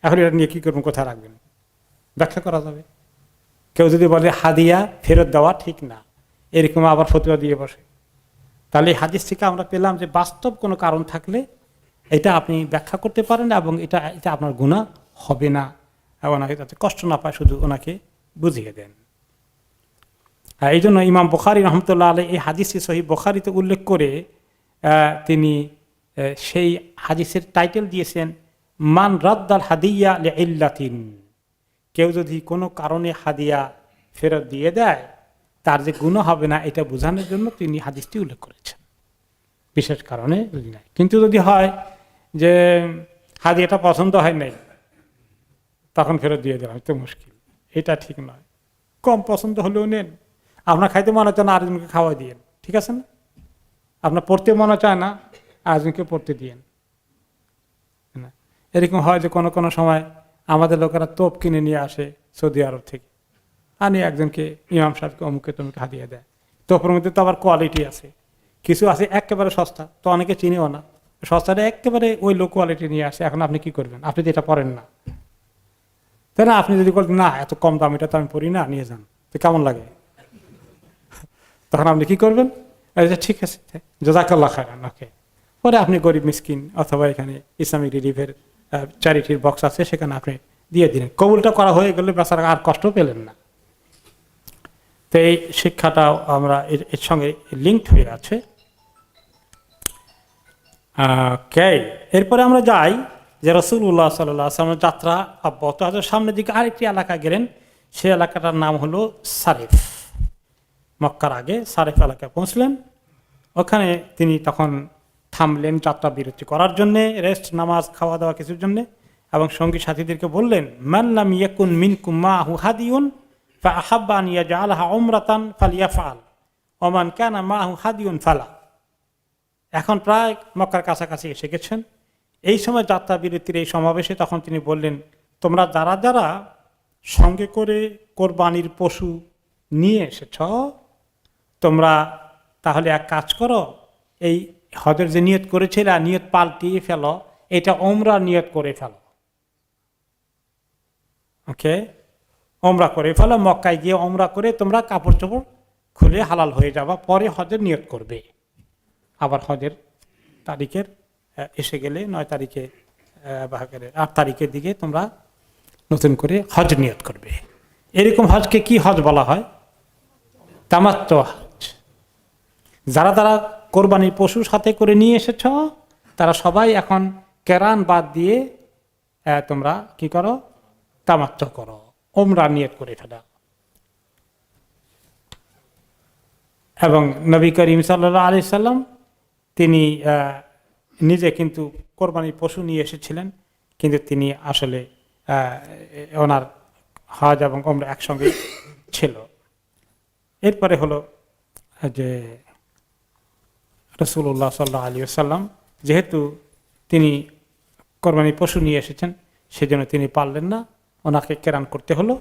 এখন এটা নিয়ে কি করবেন, কোথায় রাখবেন? ব্যাখ্যা করা যাবে। কেউ যদি বলে হাদিয়া ফেরত দেওয়া ঠিক না, এরকম আবার ফতোয়া দিয়ে বসে, তাহলে এই হাদিস থেকে আমরা পেলাম যে বাস্তব কোনো কারণ থাকলে এটা আপনি ব্যাখ্যা করতে পারেন, এবং এটা আপনার গুনাহ হবে না, ওনাকে যাতে কষ্ট না পায় শুধু ওনাকে বুঝিয়ে দেন। এই জন্য ইমাম বুখারী রহমতুল্লাহ আলাইহি এই হাদিসটি সহিহ বুখারীতে উল্লেখ করে তিনি সেই হাদিসের টাইটেল দিয়েছেন মান রাদ্দাল হাদিয়া লিইল্লাতিন, কেউ যদি কোনো কারণে হাদিয়া ফেরত দিয়ে দেয় তার যে গুনাহ হবে না, এটা বোঝানোর জন্য তিনি হাদিসটি উল্লেখ করেছেন, বিশেষ কারণে যদি নাই। কিন্তু যদি হয় যে হাদিয়াটা পছন্দ হয় নাই, তখন ফেরত দিয়ে দেওয়া হয়তো মুশকিল, এটা ঠিক নয়। কম পছন্দ হলেও নেন, আপনার খাইতে মনে চায় না আরেকজনকে খাওয়াই দিয়েন, ঠিক আছে না? আপনার পড়তে মনে চায় না, আরেকজনকে পড়তে দিয়েন। এরকম হয় যে কোনো সময় আমাদের লোকেরা তোপ কিনে নিয়ে আসে সৌদি আরব থেকে, আনি একজনকে ইমাম সাহেবকে অমুকে তমুকে হাদিয়ে দেয়। তোপের মধ্যে তো আবার কোয়ালিটি আছে, কিছু আছে একেবারে সস্তা, তো অনেকে চিনিও না, সস্তাটা একেবারে ওই লো কোয়ালিটি নিয়ে আসে। এখন আপনি কি করবেন? আপনি তো এটা পড়েন না, তাই না? আপনি যদি বলেন না এত কম দাম, এটা তো আমি পড়ি না, নিয়ে যান, তো কেমন লাগে? তখন আপনি কি করবেন? ঠিক আছে, জাযাকাল্লাহ খায়রান, ওকে। পরে আপনি গরিব মিসকিন অথবা এখানে ইসলামিক রিলিফের চ্যারিটির বক্স আছে, সেখানে আপনি দিয়ে দিলেন। কবুলটা করা হয়ে গেলে বেচারা আর কষ্ট পেলেন না। তো এই শিক্ষাটাও আমরা এর সঙ্গে লিঙ্কড হয়ে আছে। এরপরে আমরা যাই যে রাসূলুল্লাহ সাল্লাল্লাহু আলাইহি ওয়াসাল্লামের যাত্রা অব্যাহত আছে। সামনের দিকে আরেকটি এলাকা গেলেন, সেই এলাকাটার নাম হলো সারিফ। মক্কার আগে সারিফ এলাকায় পৌঁছলেন। ওখানে তিনি তখন থামলেন যাত্রা বিরতি করার জন্যে, রেস্ট, নামাজ, খাওয়া দাওয়া কিছুর জন্যে, এবং সঙ্গী সাথীদেরকে বললেন মান লাম ইয়াকুন মিনকুম মাহু হাদিয়ুন فأحب أن يجعلها عمرة فليفعل ومن كان معه هدي فلا। এখন প্রায় মক্কার কাছাকাছি এসে গেছেন। এই সময় যাত্রা বিরতির এই সমাবেশে তখন তিনি বললেন, তোমরা যারা যারা সঙ্গে করে কোরবানির পশু নিয়ে এসেছ, তোমরা তাহলে এক কাজ করো, এই হজের যে নিয়ত করেছিল নিয়ত পাল্টিয়ে ফেলো, এটা ওমরা নিয়ত করে ফেলো। ওকে, ওমরা করে ফেলো, মক্কায় গিয়ে ওমরা করে তোমরা কাপড় চোপড় খুলে হালাল হয়ে যাবা, পরে হজের নিয়ত করবে। আবার হজের তারিখের এসে গেলে 9 তারিখে বা 8 তারিখের দিকে তোমরা নতুন করে হজ নিয়ত করবে। এরকম হজকে কি হজ বলা হয়? তামাত্তু হজ। যারা যারা কোরবানির পশু সাথে করে নিয়ে এসেছ, তারা সবাই এখন কেরান বাদ দিয়ে তোমরা কি করো? তামাত্তু করো, ওমরা নিয়ত করে ফেলা। এবং নবী করিম সাল্লাল্লাহু আলাইহি সাল্লাম তিনি নিজে কিন্তু কোরবানির পশু নিয়ে এসেছিলেন, কিন্তু তিনি আসলে ওনার হজ এবং ওমরা একসঙ্গে ছিল। এরপরে হলো যে রাসূলুল্লাহ সাল্লাল্লাহু আলাইহি ওয়াসাল্লাম যেহেতু তিনি কোরবানির পশু নিয়ে এসেছেন, সেজন্য তিনি পারলেন না, ওনাকে কেরান করতে হলো।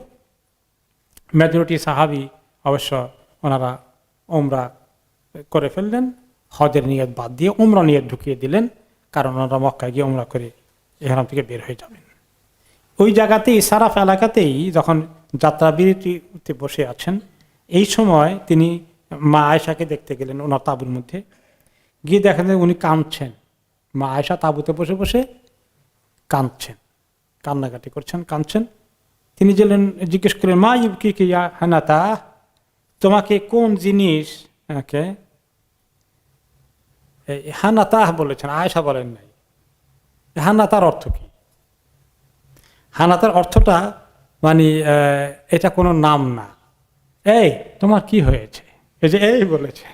মেজরিটি সাহাবী অবশ্য ওনারা ওমরা করে ফেললেন, হজের নিয়ত বাদ দিয়ে উমরা নিয়ত ঢুকিয়ে দিলেন, কারণ ওনারা মক্কায় গিয়ে উমরা করে ইহরাম থেকে বের হয়ে যাবেন। ওই জায়গাতেই সারাফ এলাকাতেই যখন যাত্রা বিরতিতে বসে আছেন, এই সময় তিনি মা আয়েশাকে দেখতে গেলেন ওনার তাঁবুর মধ্যে। গিয়ে দেখেন যে উনি কাঁদছেন। মা আয়েশা তাঁবুতে বসে বসে কাঁদছেন, কান্নাকাটি করছেন, কাঁদছেন। তিনি জিজ্ঞেস করলেন, মা ইউকি কি ইয়া হানাতা, তোমাকে কোন জিনিস হানাতাহ বলেছেন, আয়েশা বলেন নাই। হানাতার অর্থ কি? হানাতার অর্থটা মানে এটা কোনো নাম না। এই তোমার কি হয়েছে, এই যে এই বলেছে,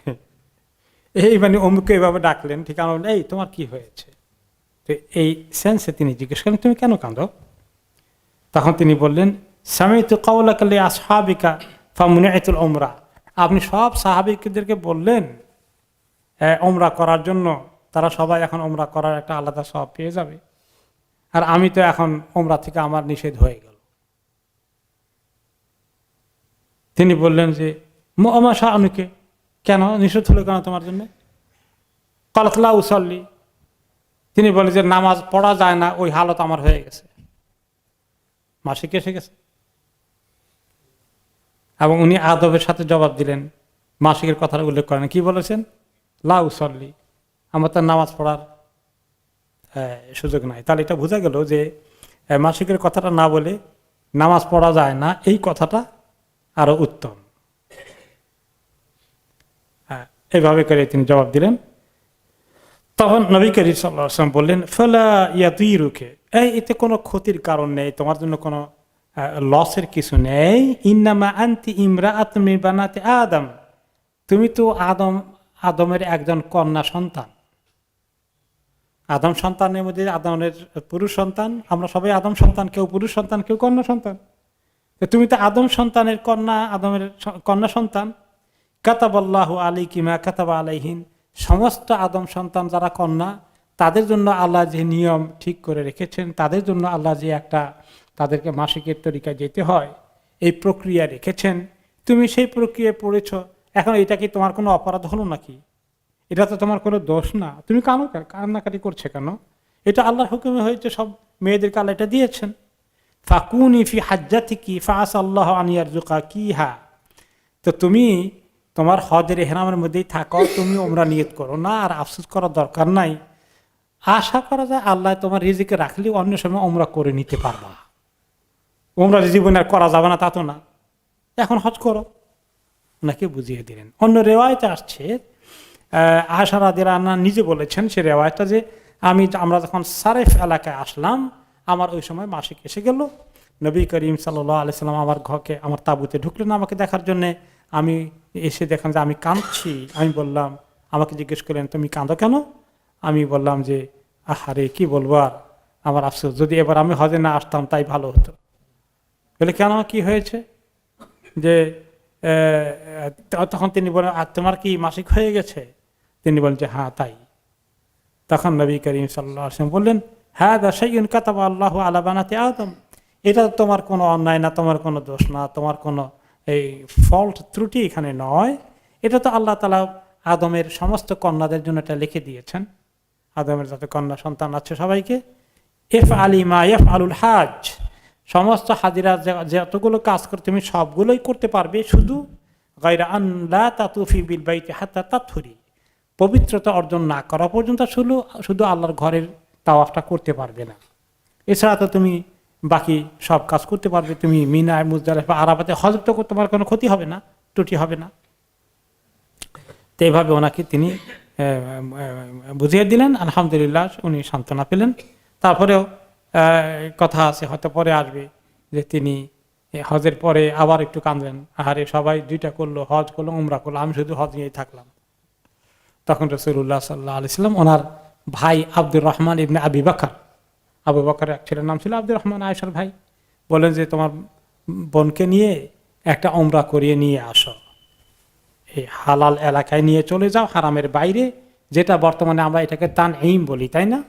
এই মানে অমুকে এভাবে ডাকলেন, ঠিক আছে, এই তোমার কি হয়েছে। তো এই সেন্সে তিনি জিজ্ঞেস করেন, তুমি কেন কাঁদো? তখন তিনি বললেন, সামিতু কাওলাকা লি আসহাবিকা ফামুনিআতুল উমরা, আপনি সব সাহাবীদেরকে বললেন ওমরা করার জন্য, তারা সবাই এখন ওমরা করার একটা আলাদা সওয়াব পেয়ে যাবে, আর আমি তো এখন ওমরা থেকে আমার নিষেধ হয়ে গেল। তিনি বললেন যে মুআমা শাআনুকে, কেন নিষেধ হলো কেন তোমার জন্য? ক্বালাত লা উসাল্লি, তিনি বলেন যে নামাজ পড়া যায় না, ওই হালত আমার হয়ে গেছে, মাসিক এসে গেছে। এবং উনি আদবের সাথে জবাব দিলেন, মাসিকের কথাটা উল্লেখ করেন, কি বলেছেন? লা উসাল্লি, আমার তো নামাজ পড়ার সুযোগ নাই। তাহলে এটা বোঝা গেল যে মাসিকের কথাটা না বলে নামাজ পড়া যায় না, এই কথাটা আরো উত্তম। এইভাবে করে তিনি জবাব দিলেন। তখন নবী করিম সাল্লাল্লাহু আলাইহি ওয়াসাল্লাম বললেন, ফালা ইয়াতিরুকে, এতে কোনো ক্ষতির কারণ নেই, তোমার জন্য কোনো লসের কিছু নেই। ইন্নামা আনতি ইমরাআতুম মিন বানাতি আদম, তুমি তো আদমের একজন কন্যা সন্তান। আদম সন্তানের মধ্যে আদমের পুরুষ সন্তান, আমরা সবাই আদম সন্তান, কেউ পুরুষ সন্তান, কেউ কন্যা সন্তান। তুমি তো আদম সন্তানের কন্যা, আদমের কন্যা সন্তান। কাতাবাল্লাহু আলাইকি মা কাতাবা আলাইহিন, সমস্ত আদম সন্তান যারা কন্যা, তাদের জন্য আল্লাহ যে নিয়ম ঠিক করে রেখেছেন, তাদের জন্য আল্লাহ যে একটা তাদেরকে মাসিকের তরিকায় যেতে হয়, এই প্রক্রিয়া রেখেছেন, তুমি সেই প্রক্রিয়ায় পড়েছ। এখন এটা কি তোমার কোনো অপরাধ হলো নাকি? এটা তো তোমার কোনো দোষ না, তুমি কান্নাকাটি করছে কেন? এটা আল্লাহর হুকুমে হয়েছে, সব মেয়েদেরকে আল্লাহ এটা দিয়েছেন। ফাকুনি ফি হাজ্জাতিকি ফাআসাল্লাহু আন ইয়ারযুকাকিহা, তো তুমি তোমার হজের ইহরামের মধ্যেই থাকো, তুমি ওমরা নিয়ত করো না, আর আফসোস করার দরকার নাই। আশা করা যায় আল্লাহ তোমার রিজিকে রাখলে অন্য সময় ওমরা করে নিতে পারবা। ওমরা জীবনে আর করা যাবে না তা তো না, এখন হজ করো। ওনাকে বুঝিয়ে দিলেন। অন্য রেওয়ায়তে আসছে, আয়েশা রাদিয়াল্লাহু আনহা নিজে বলেছেন সে রেওয়ায়তটা, যে আমরা যখন সারেফ এলাকায় আসলাম, আমার ওই সময় মাসিক এসে গেল। নবী করিম সাল্লাল্লাহু আলাইহি সাল্লাম আমার ঘরকে, আমার তাঁবুতে ঢুকলেন আমাকে দেখার জন্যে। আমি এসে দেখলাম যে আমি কাঁদছি। আমি বললাম, আমাকে জিজ্ঞেস করলেন তুমি কাঁদো কেন? আমি বললাম যে আহারে কি বলবো আর, আমার আফসোস, যদি এবার আমি হজে না আসতাম তাই ভালো হতো। বলে কেন, কি হয়েছে? যে তখন তিনি বলেন, আর তোমার কি মাসিক হয়ে গেছে? তিনি বলেন যে হ্যাঁ তাই। তখন নবী করিম সাল্লাল্লাহু আলাইহি ওয়াসাল্লাম বললেন, হাযা শাইউন কাতাবা আল্লাহু আলা বানাতি আদম, এটা তোমার কোনো অন্যায় না, তোমার কোনো দোষ না, তোমার কোনো এই ফল্ট ত্রুটি এখানে নয়, এটা তো আল্লাহ তাআলা আদমের সমস্ত কন্যাদের জন্য এটা লিখে দিয়েছেন। আদমের যত কন্যা সন্তান আছে সবাইকে, ইফআলি মা ইয়াফআলুল হাজ, সমস্ত হাজিরা যতগুলো কাজ করে তুমি সবগুলোই করতে পারবে, শুধু গায়রা আন লা তাতুফি বিল বাইতি হাত্তা তাতহুরি, পবিত্রতা অর্জন না করা পর্যন্ত শুধু আল্লাহর ঘরের তাওয়াফটা করতে পারবে না। এছাড়া তো তুমি বাকি সব কাজ করতে পারবে, তুমি মিনায় মুজদালিফা আরাফাতে হজ তো তোমার কোনো ক্ষতি হবে না, ত্রুটি হবে না। তো এইভাবে ওনাকে তিনি বুঝিয়ে দিলেন। আলহামদুলিল্লাহ উনি সান্ত্বনা পেলেন। তারপরেও কথা আছে, হয়তো পরে আসবে, যে তিনি হজের পরে আবার একটু কাঁদলেন, আহারে সবাই দুইটা করলো, হজ করলো, উমরা করলো, আমি শুধু হজ নিয়েই থাকলাম। তখন রাসূলুল্লাহ সাল্লাল্লাহু আলাইহি ওয়াসাল্লাম ওনার ভাই আব্দুর রহমান ইবনে আবি বকর, আবু বকরের এক ছেলের নাম ছিল আব্দুর রহমান, আয়েশার ভাই, বলেন যে তোমার বোনকে নিয়ে একটা উমরা করিয়ে নিয়ে আসো, এই হালাল এলাকায় নিয়ে চলে যাও, হারামের বাইরে, যেটা বর্তমানে আমরা এটাকে তানঈম বলি, তাই না?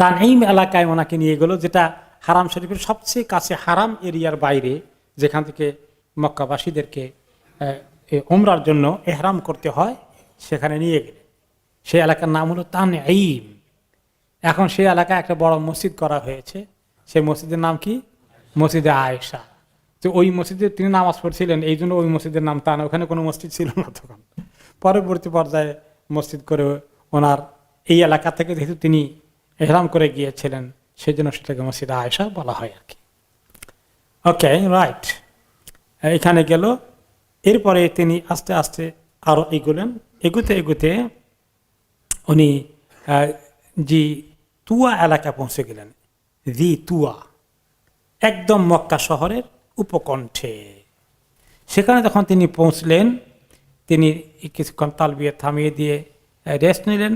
তানঈম এলাকায় ওনাকে নিয়ে গেল, যেটা হারাম শরীফের সবচেয়ে কাছে, হারাম এরিয়ার বাইরে, যেখান থেকে মক্কাবাসীদেরকে উমরার জন্য ইহরাম করতে হয়, সেখানে নিয়ে গেলেন। সেই এলাকার নাম হলো তানঈম। এখন সেই এলাকায় একটা বড় মসজিদ করা হয়েছে, সেই মসজিদের নাম কি? মসজিদে আয়েশা। তো ওই মসজিদে তিনি নামাজ পড়ছিলেন, এই জন্য ওই মসজিদের নাম তান, ওখানে কোনো মসজিদ ছিল না তখন। পরবর্তী পর্যায়ে মসজিদ করে ওনার এই এলাকা থেকে যেহেতু তিনি ইহরাম করে গিয়েছিলেন, সেই জন্য সেটাকে মসজিদে আয়েশা বলা হয় আর কি। ওকে, রাইট। এখানে গেল, এরপরে তিনি আস্তে আস্তে আরো এগুলেন, এগুতে এগুতে উনি জি তুয়া এলাকা পৌঁছে গেলেন। জি তুয়া একদম মক্কা শহরের উপকণ্ঠে। সেখানে যখন তিনি পৌঁছলেন, তিনি কিছুক্ষণ তালবিয়া থামিয়ে দিয়ে রেস্ট নিলেন।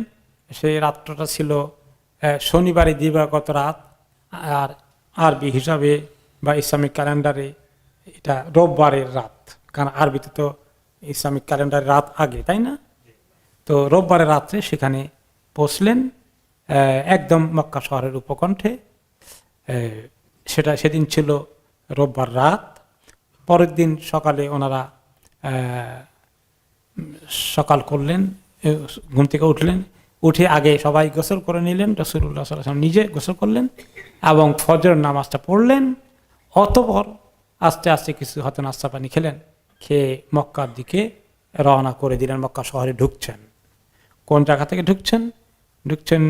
সেই রাত্রটা ছিল শনিবারে দিবাগত রাত, আর আরবি হিসাবে বা ইসলামিক ক্যালেন্ডারে এটা রোববারের রাত, কারণ আরবিতে তো ইসলামিক ক্যালেন্ডারের রাত আগে, তাই না? তো রোববারের রাত্রে সেখানে পৌঁছলেন, একদম মক্কা শহরের উপকণ্ঠে। সেদিন ছিল রোববার রাত। পরের দিন সকালে ওনারা সকাল করলেন, ঘুম থেকে উঠলেন, উঠে আগে সবাই গোসল করে নিলেন, রাসূলুল্লাহ সাল্লাল্লাহু আলাইহি ওয়াসাল্লাম নিজে গোসল করলেন এবং ফজরের নামাজটা পড়লেন। অতঃপর আস্তে আস্তে কিছু হয়তো নাস্তা পানি খেলেন, খেয়ে মক্কার দিকে রওনা করে দিলেন। মক্কা শহরে ঢুকছেন। কোন জায়গা থেকে ঢুকছেন?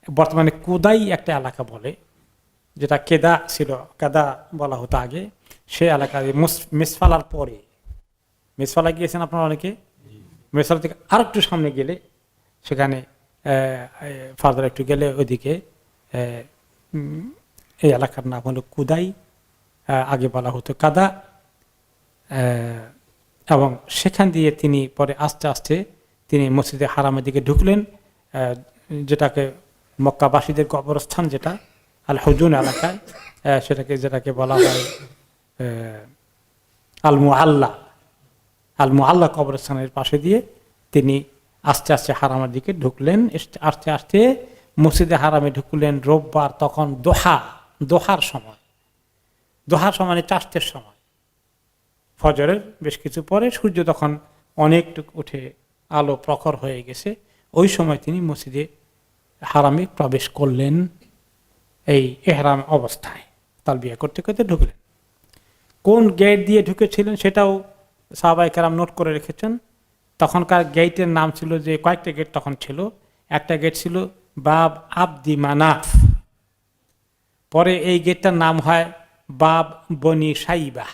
বর্তমানে কুদাই একটা এলাকা বলে, যেটা কেদা ছিল, কেদা বলা হতো আগে, সে এলাকায় মিসফালার পরে। মিসফালা গিয়েছেন আপনারা অনেকে? মিসফালা থেকে আর একটু সামনে গেলে, সেখানে ফার্দার একটু গেলে ওইদিকে এই এলাকার নাম হলো কুদাই, আগে বলা হতো কাদা। এবং সেখান দিয়ে তিনি পরে আস্তে আস্তে তিনি মসজিদে হারামের দিকে ঢুকলেন, যেটাকে মক্কাবাসীদের কবরস্থান, যেটা আল হুজুন এলাকায়, যেটাকে বলা হয় আল মুআল্লা কবরস্থানের পাশে দিয়ে তিনি আস্তে আস্তে হারামের দিকে ঢুকলেন। আস্তে আস্তে মসজিদে হারামে ঢুকলেন রোববার, তখন দোহার সময়, 4টের সময়, ফজরের বেশ কিছু পরে, সূর্য তখন অনেকটুকু উঠে আলো প্রখর হয়ে গেছে। ওই সময় তিনি মসজিদে হারামে প্রবেশ করলেন, এই ইহরাম অবস্থায় তালবিয়া করতে করতে ঢুকলেন। কোন গেট দিয়ে ঢুকেছিলেন সেটাও সাহাবায়ে কেরাম নোট করে রেখেছেন। তখনকার গেটের নাম ছিল, যে কয়েকটা গেট তখন ছিল, একটা গেট ছিল বাব আব্দি মানাফ, পরে এই গেটটার নাম হয় বাব বনি সাইবা,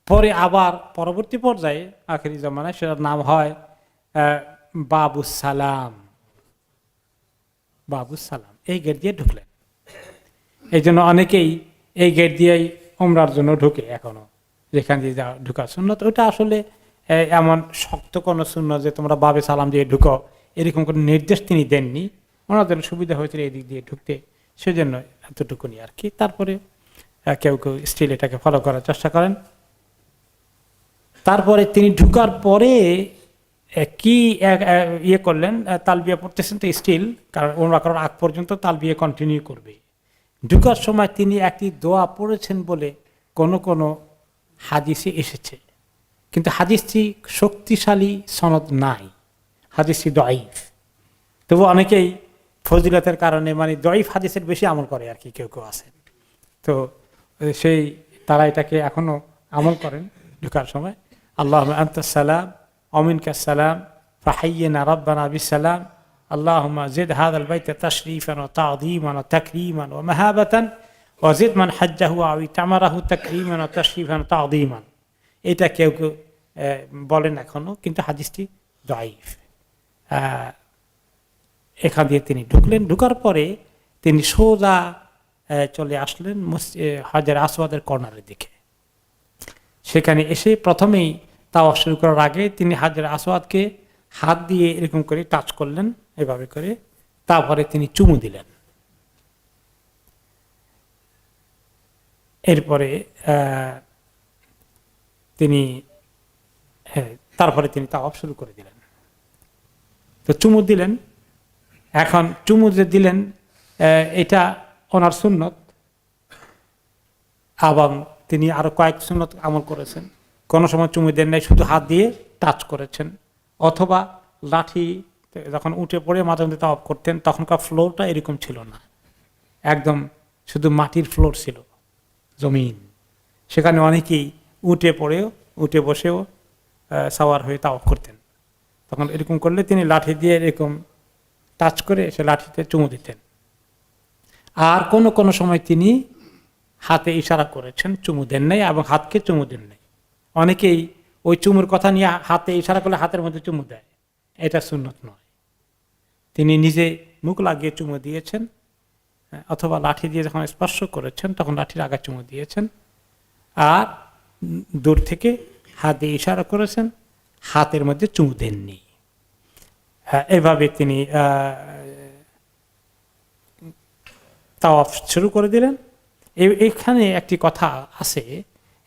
পরে আবার পরবর্তী পর্যায়ে আখেরি জামানায় সেটার নাম হয় বাবুস সালাম। এই গেট দিয়ে ঢুকলেন। এই জন্য অনেকেই এই গেট দিয়েই উমরার জন্য ঢুকে এখনো, যেখান দিয়ে ঢুকার সুন্নত। ওটা আসলে এমন শক্ত কোনো সুন্নত যে তোমরা বাবে সালাম দিয়ে ঢুকো, এরকম কোনো নির্দেশ তিনি দেননি। ওনাদের সুবিধা হয়েছিল এই দিক দিয়ে ঢুকতে, সেজন্য এতটুকুনি আর কি। তারপরে কেউ কেউ স্টিল এটাকে ফলো করার চেষ্টা করেন। তারপরে তিনি ঢুকার পরে কি ইয়ে করলেন, তালবিয়া পড়তেছেন তো স্টিল, কারণ ওমরা করার আগ পর্যন্ত তালবিয়া কন্টিনিউ করবে। ঢুকার সময় তিনি একটি দোয়া পড়েছেন বলে কোনো কোনো হাদিসে এসেছে, কিন্তু হাদিসটি শক্তিশালী সনদ নাই, হাদিসটি দঈফ। তবু অনেকেই ফজিলতের কারণে মানে দঈফ হাদিসের বেশি আমল করে আর কি, কেউ কেউ আছেন। তো সেই তারা এটাকে এখনো আমল করেন ঢুকার সময়, আল্লাহুম্মা আনতাস সালাম ওয়া মিনকাস সালাম ফাহাইয়িনা রাব্বানা বিসসালাম আল্লাহুম্মা জিদ হাযাল বাইতা তাশরীফান ওয়া তা'যীমান ওয়া তাকরীমান ওয়া মাহাবাতান ওয়া জিদ মান হাজ্জাহু আও ইতামারাহু তাকরীমান ওয়া তাশরীফান ওয়া তা'যীমান। এটা কেউ কেউ বলেন এখনো, কিন্তু হাদিসটি দঈফ। এখান দিয়ে তিনি ঢুকলেন, ঢুকার পরে তিনি সোজা চলে আসলেন হাজার আসওয়াদের কর্নারের দিকে। সেখানে এসে প্রথমেই তাওয়াফ শুরু করার আগে তিনি হাজার আসওয়াদকে হাত দিয়ে এরকম করে টাচ করলেন, এভাবে করে। তারপরে তিনি চুমু দিলেন। এরপরে তারপরে তিনি তাওয়াফ শুরু করে দিলেন। তো চুমু দিলেন। এখন চুমু যে দিলেন এটা ওনার সুন্নত, এবং তিনি আরো কয়েক সুন্নত আমল করেছেন। কোনো সময় চুমু দেন নাই, শুধু হাত দিয়ে টাচ করেছেন, অথবা লাঠি যখন উঠে পড়ে মাঝে মধ্যে তাওয়াফ করতেন, তখনকার ফ্লোরটা এরকম ছিল না, একদম শুধু মাটির ফ্লোর ছিল, জমিন। সেখানে অনেকেই উঠে বসেও সাওয়ার হয়ে তাওয়াফ করতেন। তখন এরকম করলে তিনি লাঠি দিয়ে এরকম টাচ করে সে লাঠিতে চুমু দিতেন। আর কোনো সময় তিনি হাতে ইশারা করেছেন, চুমু দেন নাই, এবং হাতকে চুমু দেন নাই। অনেকেই ওই চুমুর কথা নিয়ে হাতে ইশারা করলে হাতের মধ্যে চুমু দেয়, এটা সুন্নত নয়। তিনি নিজে মুখ লাগিয়ে চুমু দিয়েছেন, অথবা লাঠি দিয়ে যখন স্পর্শ করেছেন তখন লাঠির আগা চুমু দিয়েছেন, আর দূর থেকে হাত দিয়ে ইশারা করেছেন, হাতের মধ্যে চুমু দেননি। এভাবে তিনি তাওয়াফ শুরু করে দিলেন। এখানে একটি কথা আছে,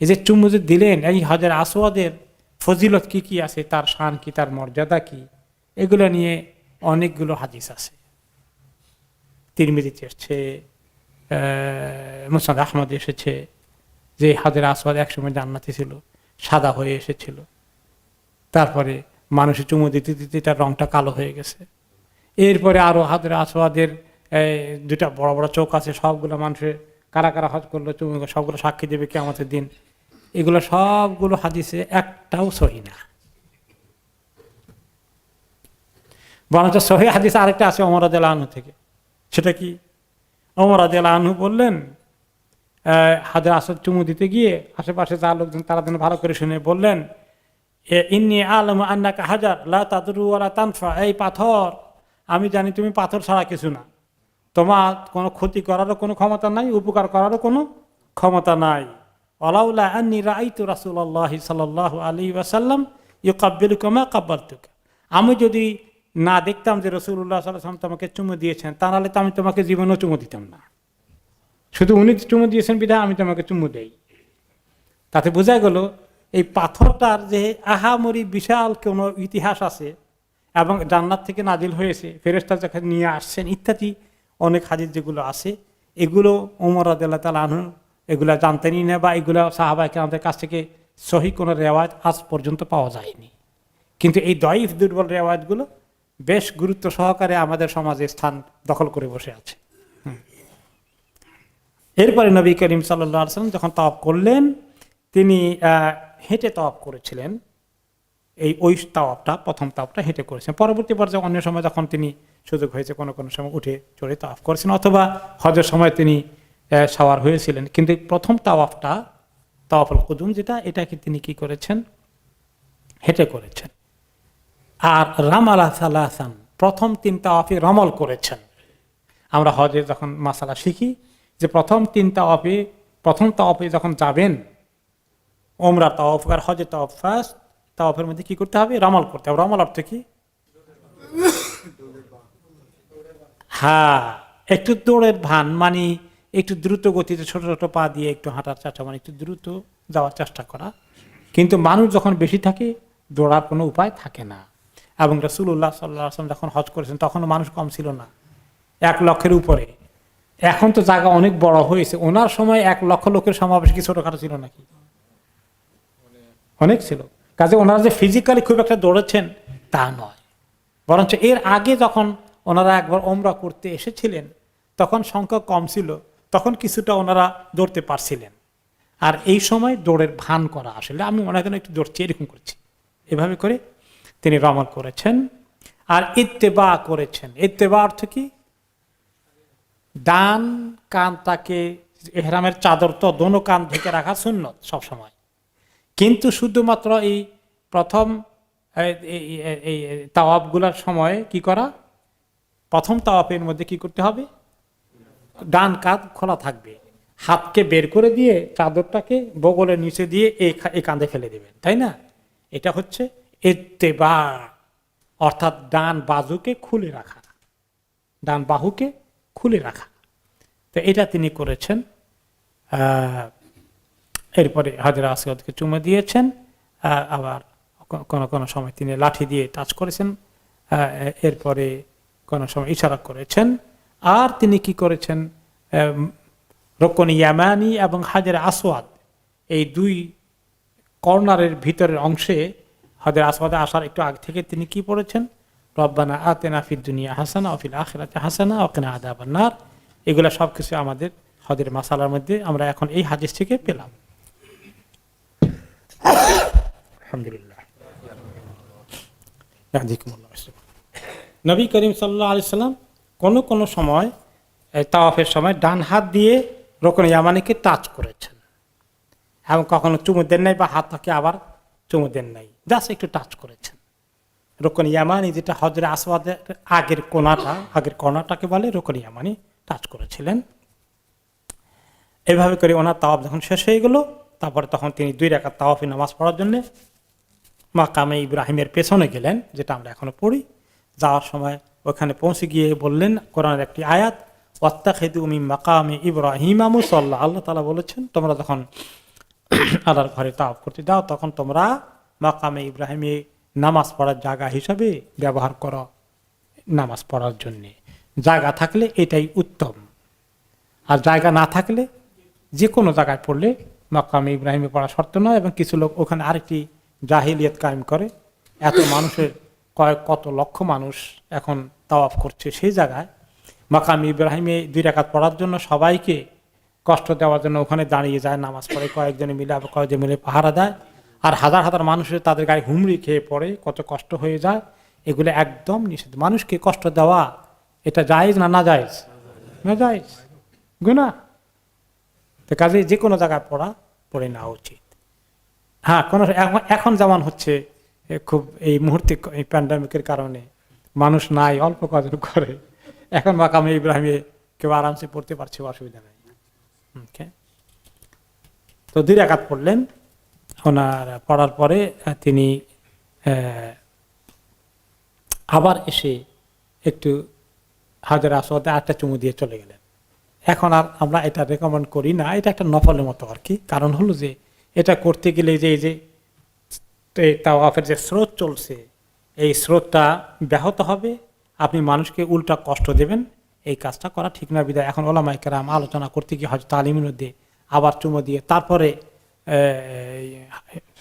এই যে চুমু যে দিলেন, এই হাজার আসওয়াদের ফজিলত কি কি আছে, তার শান কি, তার মর্যাদা কি, এগুলো নিয়ে অনেকগুলো হাদিস আছে। তিরমিজিতে এসেছে, মুসনাদ আহমদে এসেছে যে হাজার আসওয়াদ একসময় জান্নাতে ছিল, সাদা হয়ে এসেছিল, তারপরে মানুষের চুমু দিতে দিতে তার রংটা কালো হয়ে গেছে। এরপরে আরো হাজার আসওয়াদের দুটা বড় বড় চোখ আছে, সবগুলো মানুষের কারা কারা হজ করলো চুমু, সবগুলো সাক্ষী দেবে কিয়ামতের দিন। এগুলো সবগুলো হাদিসে একটাও সহি না। বরঞ্চ সহি হাদিস আরেকটা আছে ওমর রাদিয়াল্লাহু আনহু থেকে। সেটা কি? ওমর রাদিয়াল্লাহু আনহু বললেন, হাজার আসওয়াদ চুমু দিতে গিয়ে আশেপাশে যা লোকজন তারা যেন ভালো করে শুনে বললেন, ইন্নী আ'লামু আন্নাকা হাজার লা তাদুরু ওয়া লা তানফা, এই পাথর, আমি জানি তুমি পাথর ছাড়া কিছু না, তোমার কোনো ক্ষতি করারও কোনো ক্ষমতা নাই, উপকার করারও কোনো ক্ষমতা নাই। ওয়ালাউলা আন্নী রাআইতু রাসূলুল্লাহি সাল্লাল্লাহু আলাইহি ওয়াসাল্লাম ইউকাব্বিলুকা মা কাব্বালতুকা, আমি যদি না দেখতাম যে রাসূলুল্লাহ সাল্লাল্লাহু আলাইহি ওয়াসাল্লাম তোমাকে চুমু দিয়েছেন, তাহলে তো আমি তোমাকে জীবনেও চুমু দিতাম না। শুধু উনি চুমু দিয়েছেন বিধায় আমি তোমাকে চুমু দেই। তাতে বোঝা গেল এই পাথরটার যে আহামরি বিশাল কোনো ইতিহাস আছে, এবং জান্নাত থেকে নাজিল হয়েছে, ফেরেশতা যখন নিয়ে আসছেন ইত্যাদি অনেক হাদিস যেগুলো আছে, এগুলো ওমর রাদিয়াল্লাহু তাআলা আনহু এগুলা জানতেনই না, বা এগুলো সাহাবায়ে কেরামদের কাছ থেকে সহি কোনো রেওয়ায়েত আজ পর্যন্ত পাওয়া যায়নি। কিন্তু এই দঈফ দুর্বল রেওয়ায়েতগুলো বেশ গুরুত্ব সহকারে আমাদের সমাজে স্থান দখল করে বসে আছে। এরপরে নবী করিম সাল্লাল্লাহু আলাইহি ওয়াসাল্লাম যখন তাওয়াফ করলেন, তিনি হেঁটে তাওয়াফ করেছিলেন। ওই তাওয়াফটা, প্রথম তাওয়াফটা হেঁটে করেছেন। পরবর্তী পর্যায়ে অন্য সময় যখন তিনি সুযোগ হয়েছে কোনো সময় উঠে চড়ে তাওয়াফ করেছেন, অথবা হজের সময় তিনি সাওয়ার হয়েছিলেন। কিন্তু প্রথম তাওয়াফটা, তাওয়াফুল কুদুম যেটা, এটাকে তিনি কি করেছেন? হেঁটে করেছেন। আর রামালা সালাসান, প্রথম 3 তাওয়াফে রমল করেছেন। আমরা হজে যখন মাসালা শিখি যে প্রথম 3 তাওয়াফে, প্রথম তাওয়াফে যখন যাবেন, ওমরা তাওয়াফ আর হজে তাওয়াফ, ফার্স্ট তাওয়াফের মধ্যে কি করতে হবে? রমল করতে হবে। রমল অর্থ কি? হ্যাঁ, একটু দৌড়ের ভান, মানে একটু দ্রুত গতিতে ছোট ছোট পা দিয়ে একটু হাঁটার চেষ্টা, মানে একটু দ্রুত যাওয়ার চেষ্টা করা। কিন্তু মানুষ যখন বেশি থাকে দৌড়ার কোনো উপায় থাকে না। এবং রাসূলুল্লাহ সাল্লাল্লাহু আলাইহি ওয়াসাল্লাম যখন হজ করেছেন তখনও মানুষ কম ছিল না, 1,00,000-এর উপরে। এখন তো জায়গা অনেক বড় হয়েছে, ওনার সময় 1,00,000 লোকের সমাবেশ কি ছোটখাটো ছিল নাকি? অনেক ছিল। কাজে ওনারা যে ফিজিক্যালি খুব একটা দৌড়েছেন তা নয়, বরঞ্চ এর আগে যখন ওনারা একবার ওমরা করতে এসেছিলেন তখন সংখ্যা কম ছিল, তখন কিছুটা ওনারা দৌড়তে পারছিলেন। আর এই সময় দৌড়ের ভান করা, আসলে আমি মনে হয় একটু দৌড়ছি এরকম করছি, এভাবে করে তিনি রমল করেছেন। আর ইত্তেবা করেছেন। ইত্তেবা অর্থ কি? ডান কানটাকে, ইহরামের চাদর তো দোনো কান ঢেকে রাখা সুন্নত সবসময়, কিন্তু শুধুমাত্র এই প্রথম এই তাওয়াফগুলার সময় কি করা, প্রথম তাওয়াফের মধ্যে কি করতে হবে, ডান কাঁধ খোলা থাকবে, হাতকে বের করে দিয়ে চাদরটাকে বগলের নিচে দিয়ে এই কাঁধে ফেলে দেবেন, তাই না? এটা হচ্ছে ইত্তেবা, অর্থাৎ ডান বাজুকে খুলে রাখা, ডান বাহুকে খুলে রাখা। তো এটা তিনি করেছেন। এরপরে হাজরা আসওয়াদকে চুমে দিয়েছেন, আবার কোনো কোনো সময় তিনি লাঠি দিয়ে টাচ করেছেন, এরপরে কোনো সময় ইশারা করেছেন। আর তিনি কি করেছেন, রুকন ইয়ামানি এবং হাজরা আসওয়াদ এই দুই কর্নারের ভিতরের অংশে হাজরা আসওয়াদে আসার একটু আগে থেকে তিনি কি পড়েছেন, রব্বানা আতিনা ফিদ দুনিয়া হাসানা ওয়া ফিল আখিরাতি হাসানা ওয়া কিনা আযাবান নার। এগুলা সবকিছু আমাদের হজের মাসালার মধ্যে আমরা এখন এই হাদিস থেকে পেলাম। আলহামদুলিল্লাহ। নবী করিম সাল্লাল্লাহু আলাইহি সাল্লাম কোন কোন সময় তাওয়াফের সময় ডান হাত দিয়ে রুকন ইয়ামানিকে টাচ করেছেন, এবং কখনো চুমু দেন নাই বা হাত থেকে আবার চুমু দেন নাই, জাস্ট একটু টাচ করেছেন। রুকন ইয়ামানি যেটা হজরে আসওয়াদের আগের কোণাটাকে বলে রুকন ইয়ামানি, টাচ করেছিলেন। এভাবে করে ওনার তাওয়াফ যখন শেষ হয়ে গেল, তারপরে তখন তিনি 2 রাকাত তাওয়াফি নামাজ পড়ার জন্য মাকামে ইব্রাহিমের পেছনে গেলেন, যেটা আমরা এখনো পড়ি। যাওয়ার সময় ওখানে পৌঁছে গিয়ে বললেন কোরআনের একটি আয়াত, ওয়াত্তাখিযু মিন মাকামে ইব্রাহিমা মুসাল্লা। আল্লাহ তাআলা বলেছেন, তোমরা যখন আল্লাহর ঘরে তাওয়াফ করতে যাও তখন তোমরা মাকামে ইব্রাহিমে নামাজ পড়ার জায়গা হিসাবে ব্যবহার করো, নামাজ পড়ার জন্য জায়গা থাকলে এটাই উত্তম। আর জায়গা না থাকলে যে কোনো জায়গায় পড়লে মাকামে ইব্রাহিমে পড়া শর্ত নয়। এবং কিছু লোক ওখানে আরেকটি জাহিলিয়াত কায়েম করে, এত মানুষের কত লক্ষ মানুষ এখন তাওয়াফ করছে, সেই জায়গায় মাকামে ইব্রাহিমে 2 রাকাত পড়ার জন্য সবাইকে কষ্ট দেওয়ার জন্য ওখানে দাঁড়িয়ে যায়, নামাজ পড়ে, কয়েকজনে মিলে আবার কয়েকজন মিলে পাহারা দেয়, আর হাজার হাজার মানুষের তাদের গায়ে হুমড়ি খেয়ে পড়ে, কত কষ্ট হয়ে যায়। এগুলো একদম নিষেধ। মানুষকে কষ্ট দেওয়া এটা জায়েজ না জায়েজ? না জায়েজ, গুনাহ। তো কাজে যে কোনো জায়গায় পড়ে নেওয়া উচিত। হ্যাঁ, এখন যেমন হচ্ছে খুব এই মুহূর্তে এই প্যান্ডামিকের কারণে মানুষ নাই, অল্প কজন করে, এখন মাকামে ইব্রাহিমে কেউ আরামসে পড়তে পারছে, অসুবিধা নেই। তো 2 রাকাত পড়লেন। ওনার পড়ার পরে তিনি আবার এসে একটু হাজরা আসওয়াদে 8টা চুমু দিয়ে চলে গেলেন। এখন আর আমরা এটা রেকমেন্ড করি না, এটা একটা নফলের মতো আর কি। কারণ হলো যে এটা করতে গেলে যে তাওয়াফের যে স্রোত চলছে, এই স্রোতটা ব্যাহত হবে, আপনি মানুষকে উল্টা কষ্ট দেবেন, এই কাজটা করা ঠিক না। বিদায় এখন ওলামায়ে কেরাম আলোচনা করতে গিয়ে হয়তো তালিমের মধ্যে আবার চুমো দিয়ে তারপরে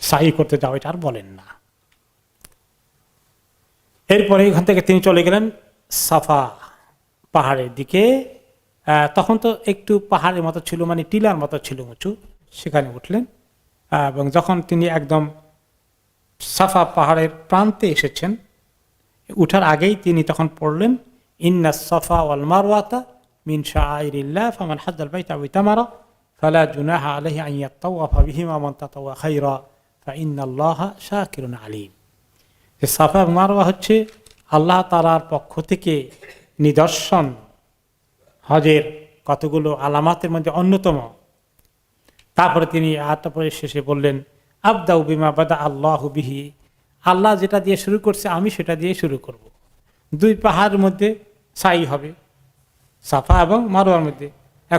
সাই করতে যাও, এটা আর বলেন না। এরপরে এখান থেকে তিনি চলে গেলেন সাফা পাহাড়ের দিকে। তখন তো একটু পাহাড়ের মতো ছিল, মানে টিলার মতো ছিল উঁচু, সেখানে উঠলেন। এবং যখন তিনি একদম সাফা পাহাড়ের প্রান্তে এসেছেন, উঠার আগেই তিনি তখন পড়লেন, ইন্নাস সাফা ওয়াল মারওয়াতা মিন শাআইরিল্লাহ ফামান হাজ্জাল বাইতা আও ইতামারা ফালা জুনাহা আলাইহি আন ইয়াতাওয়াফা বিহিমা মান তাতাওয়া খায়রা ফাইন্নাল্লাহা শাকিরুন আলিম। যে সাফা এবং মারওয়া হচ্ছে আল্লাহ তাআলার পক্ষ থেকে নিদর্শন, হজের কতগুলো আলামাতের মধ্যে অন্যতম। তারপরে তিনি তারপরে শেষে বললেন, আবদাউ বিমা বাদা আল্লাহু বিহি, আল্লাহ যেটা দিয়ে শুরু করছে আমি সেটা দিয়ে শুরু করব। 2 পাহাড়ের মধ্যে সাই হবে, সাফা এবং মারওয়ার মধ্যে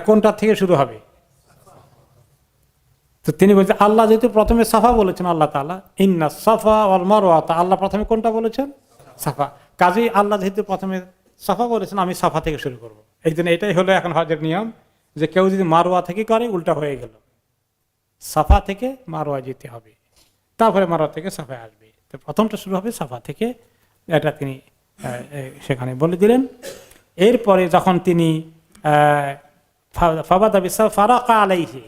কোনটা থেকে শুরু হবে? তো তিনি বলছেন আল্লাহ যেহেতু প্রথমে সাফা বলেছেন, আল্লাহ তাআলা ইন্না সাফা ওয়াল মারওয়া, আল্লাহ প্রথমে কোনটা বলেছেন? সাফা। কাজেই আল্লাহ যেহেতু প্রথমে সাফা বলেছেন, আমি সাফা থেকে শুরু করব। এই জন্য এটাই হলো এখন হজের নিয়ম, যে কেউ যদি মারওয়া থেকে করে উল্টা হয়ে গেল, সাফা থেকে মারওয়া যেতে হবে, তারপরে মারওয়া থেকে সাফায় আসবে। তো প্রথমটা শুরু হবে সাফা থেকে, এটা তিনি সেখানে বলে দিলেন। এরপরে যখন তিনি ফারাকা আলাইহি,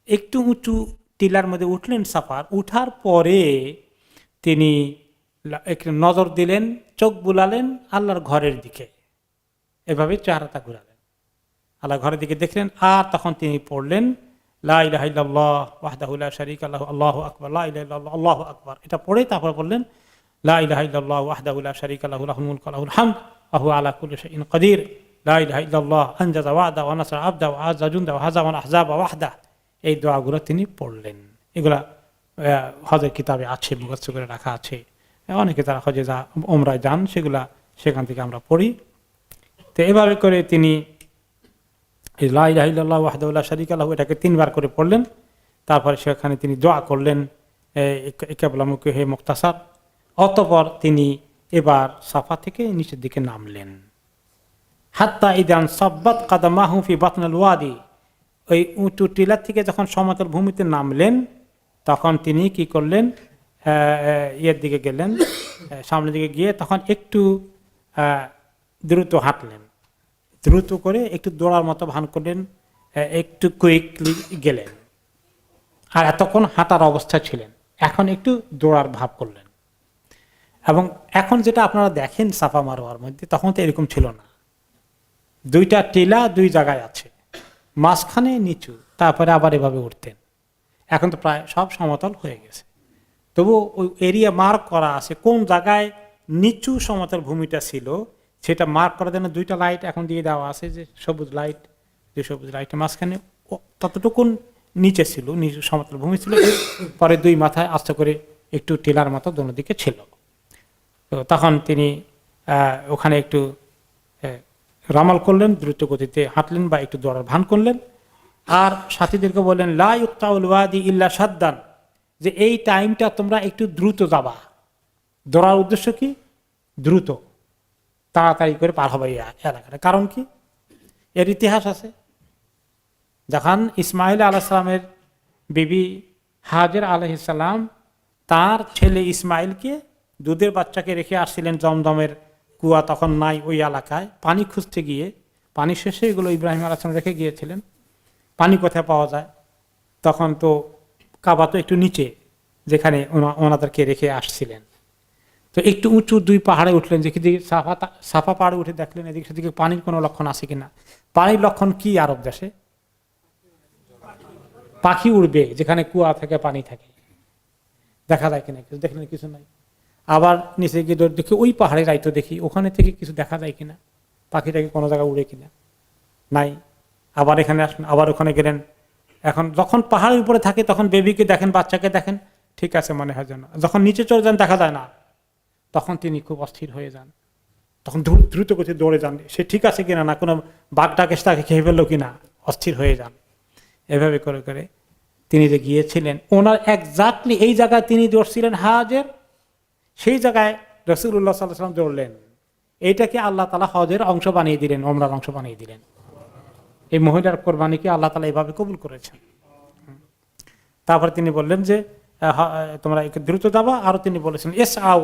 একটু উঁচু টিলার মধ্যে উঠলেন সাফার, উঠার পরে তিনি একটু নজর দিলেন, চোখ বুলালেন আল্লাহর ঘরের দিকে, এভাবে চেহারাটা ঘুরালেন, আল্লাহ ঘরের দিকে দেখলেন। আর তখন তিনি পড়লেন লা ইলাহা ইল্লাল্লাহ ওয়াহদাহু লা শারীকা লাহু আল্লাহু আকবার, লা ইলাহা ইল্লাল্লাহ আল্লাহু আকবার। এটা পড়ে তারপর বললেন লা ইলাহা ইল্লাল্লাহ ওয়াহদাহু লা শারীকা লাহু লাহুল মুলকু ওয়া লাহুল হামদ ওয়া হুয়া আলা কুল্লি শাইইন কাদির, লা ইলাহা ইল্লাল্লাহ আনজাযা ওয়া'দা ওয়া নাসরা আবদা ওয়া আ'আযযা জুনদা ওয়া হাযামা আহজাবা ওয়াহদা। এই দোয়াগুলো তিনি পড়লেন। এগুলা হজের কিতাবে আছে, মুখস্থ করে রাখা আছে। অনেকে তারা হজে উমরায় যান, সেগুলা সেখান থেকে আমরা পড়ি। তো এভাবে করে তিনি লা ইলাহা ইল্লাল্লাহ ওয়াহদাহু লা শারীকা লাহু এটাকে 3 বার করে পড়লেন। তারপরে সেখানে তিনি দোয়া করলেন কিবলামুখী হে মুক্তাসার। অতঃপর তিনি এবার সাফা থেকে নিচের দিকে নামলেন। হাত্তা ইদান সাব্বাত কাদামাহু ফি বাতনাল ওয়াদি, ওই উঁচু টিলার থেকে যখন সমতল ভূমিতে নামলেন, তখন তিনি কি করলেন, ইয়ের দিকে গেলেন, সামনের দিকে গিয়ে তখন একটু দ্রুত হাঁটলেন, দ্রুত করে একটু দৌড়ার মতো ভান করলেন, একটু কুইকলি গেলেন। আর এতক্ষণ হাঁটার অবস্থা ছিলেন, এখন একটু দৌড়ার ভাব করলেন। এবং এখন যেটা আপনারা দেখেন সাফা মারওয়ার মধ্যে, তখন তো এরকম ছিল না। 2টা টিলা 2 জায়গায় আছে, মাঝখানে নিচু, তারপরে আবার এভাবে উঠতেন। এখন তো প্রায় সব সমতল হয়ে গেছে, তবু ওই এরিয়া মার্ক করা আছে কোন জায়গায় নিচু সমতল ভূমিটা ছিল, সেটা মার্ক করার জন্য 2টা লাইট এখন দিয়ে দেওয়া আছে, যে সবুজ লাইট, যে সবুজ লাইটের মাঝখানে ততটুকুন নিচে ছিল, নিচু সমতল ভূমি ছিল। পরে 2 মাথায় আস্তে করে একটু টিলার মতো দোনো দিকে ছিল। তো তখন তিনি ওখানে একটু রামাল করলেন, দ্রুত গতিতে হাঁটলেন বা একটু দৌড়ার ভান করলেন। আর সাথীদেরকে বললেন লা ইউক্তাউল ওয়াদি ইল্লা সাদ্দান, যে এই টাইমটা তোমরা একটু দ্রুত যাবা। দৌড়ার উদ্দেশ্য কি? দ্রুত তাড়াতাড়ি করে পার হবে এই এলাকাটা। কারণ কি? এর ইতিহাস আছে। যখন ইসমাইল আলাইহিস সালামের বিবি হাজের আলাইহিস সালাম তার ছেলে ইসমাইলকে, দুধের বাচ্চাকে রেখে আসছিলেন জমজমের কুয়া তখন নাই ওই এলাকায়, পানি খুঁজতে গিয়ে, পানি শেষে এগুলো ইব্রাহিম আলাইহিস সালাম রেখে গিয়েছিলেন, পানি কোথায় পাওয়া যায়? তখন তো কাবা তো একটু নিচে, যেখানে ওনাদেরকে রেখে আসছিলেন। তো একটু উঁচু 2 পাহাড়ে উঠলেন, যেদিকে সাফা পাহাড়ে উঠে দেখলেন এদিকে সেদিকে পানির কোনো লক্ষণ আছে কিনা। পানির লক্ষণ কি আরব দেশে? পাখি উড়বে, যেখানে কুয়া থেকে পানি থাকে, দেখা যায় কিনা কিছু, দেখলেন কিছু নাই। আবার নিচে গিয়ে দেখি ওই পাহাড়ে রাইতো দেখি ওখানে থেকে কিছু দেখা যায় কিনা, পাখিটাকে কোনো জায়গায় উড়ে কিনা, নাই। আবার এখানে আসলেন, আবার ওখানে গেলেন। এখন যখন পাহাড়ের উপরে থাকে তখন বেবিকে দেখেন, বাচ্চাকে দেখেন, ঠিক আছে মনে হয় যেন। যখন নিচে চলে যান দেখা যায় না, তখন তিনি খুব অস্থির হয়ে যান, তখন দ্রুত গতিতে দৌড়ে যান, সে ঠিক আছে কিনা, না কোনো বাঘটাকে তাকে খেয়ে ফেললো কিনা, অস্থির হয়ে যান। এভাবে করে করে তিনি যে গিয়েছিলেন, ওনার একজাক্টলি এই জায়গায় তিনি দৌড়ছিলেন হাজের, সেই জায়গায় রাসূলুল্লাহ সাল্লাল্লাহু আলাইহি ওয়াসাল্লাম দৌড়লেন। এইটাকে আল্লাহ তাআলা হজের অংশ বানিয়ে দিলেন, ওমরার অংশ বানিয়ে দিলেন। এই মহিলার কোরবানিকে আল্লাহ তাআলা এইভাবে কবুল করেছেন। তারপর তিনি বললেন যে তোমরা একে দ্রুত যাবা। আরো তিনি বলেছেন ইসআউ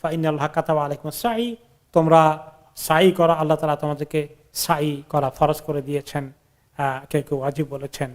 ফাইনাল্লাহ কাতাবা আলাইকুমুস সাই, তোমরা সাই করা, আল্লাহ তাআলা তোমাদেরকে সাই করা ফরজ করে দিয়েছেন, কেউ কেউ ওয়াজিব বলেছেন।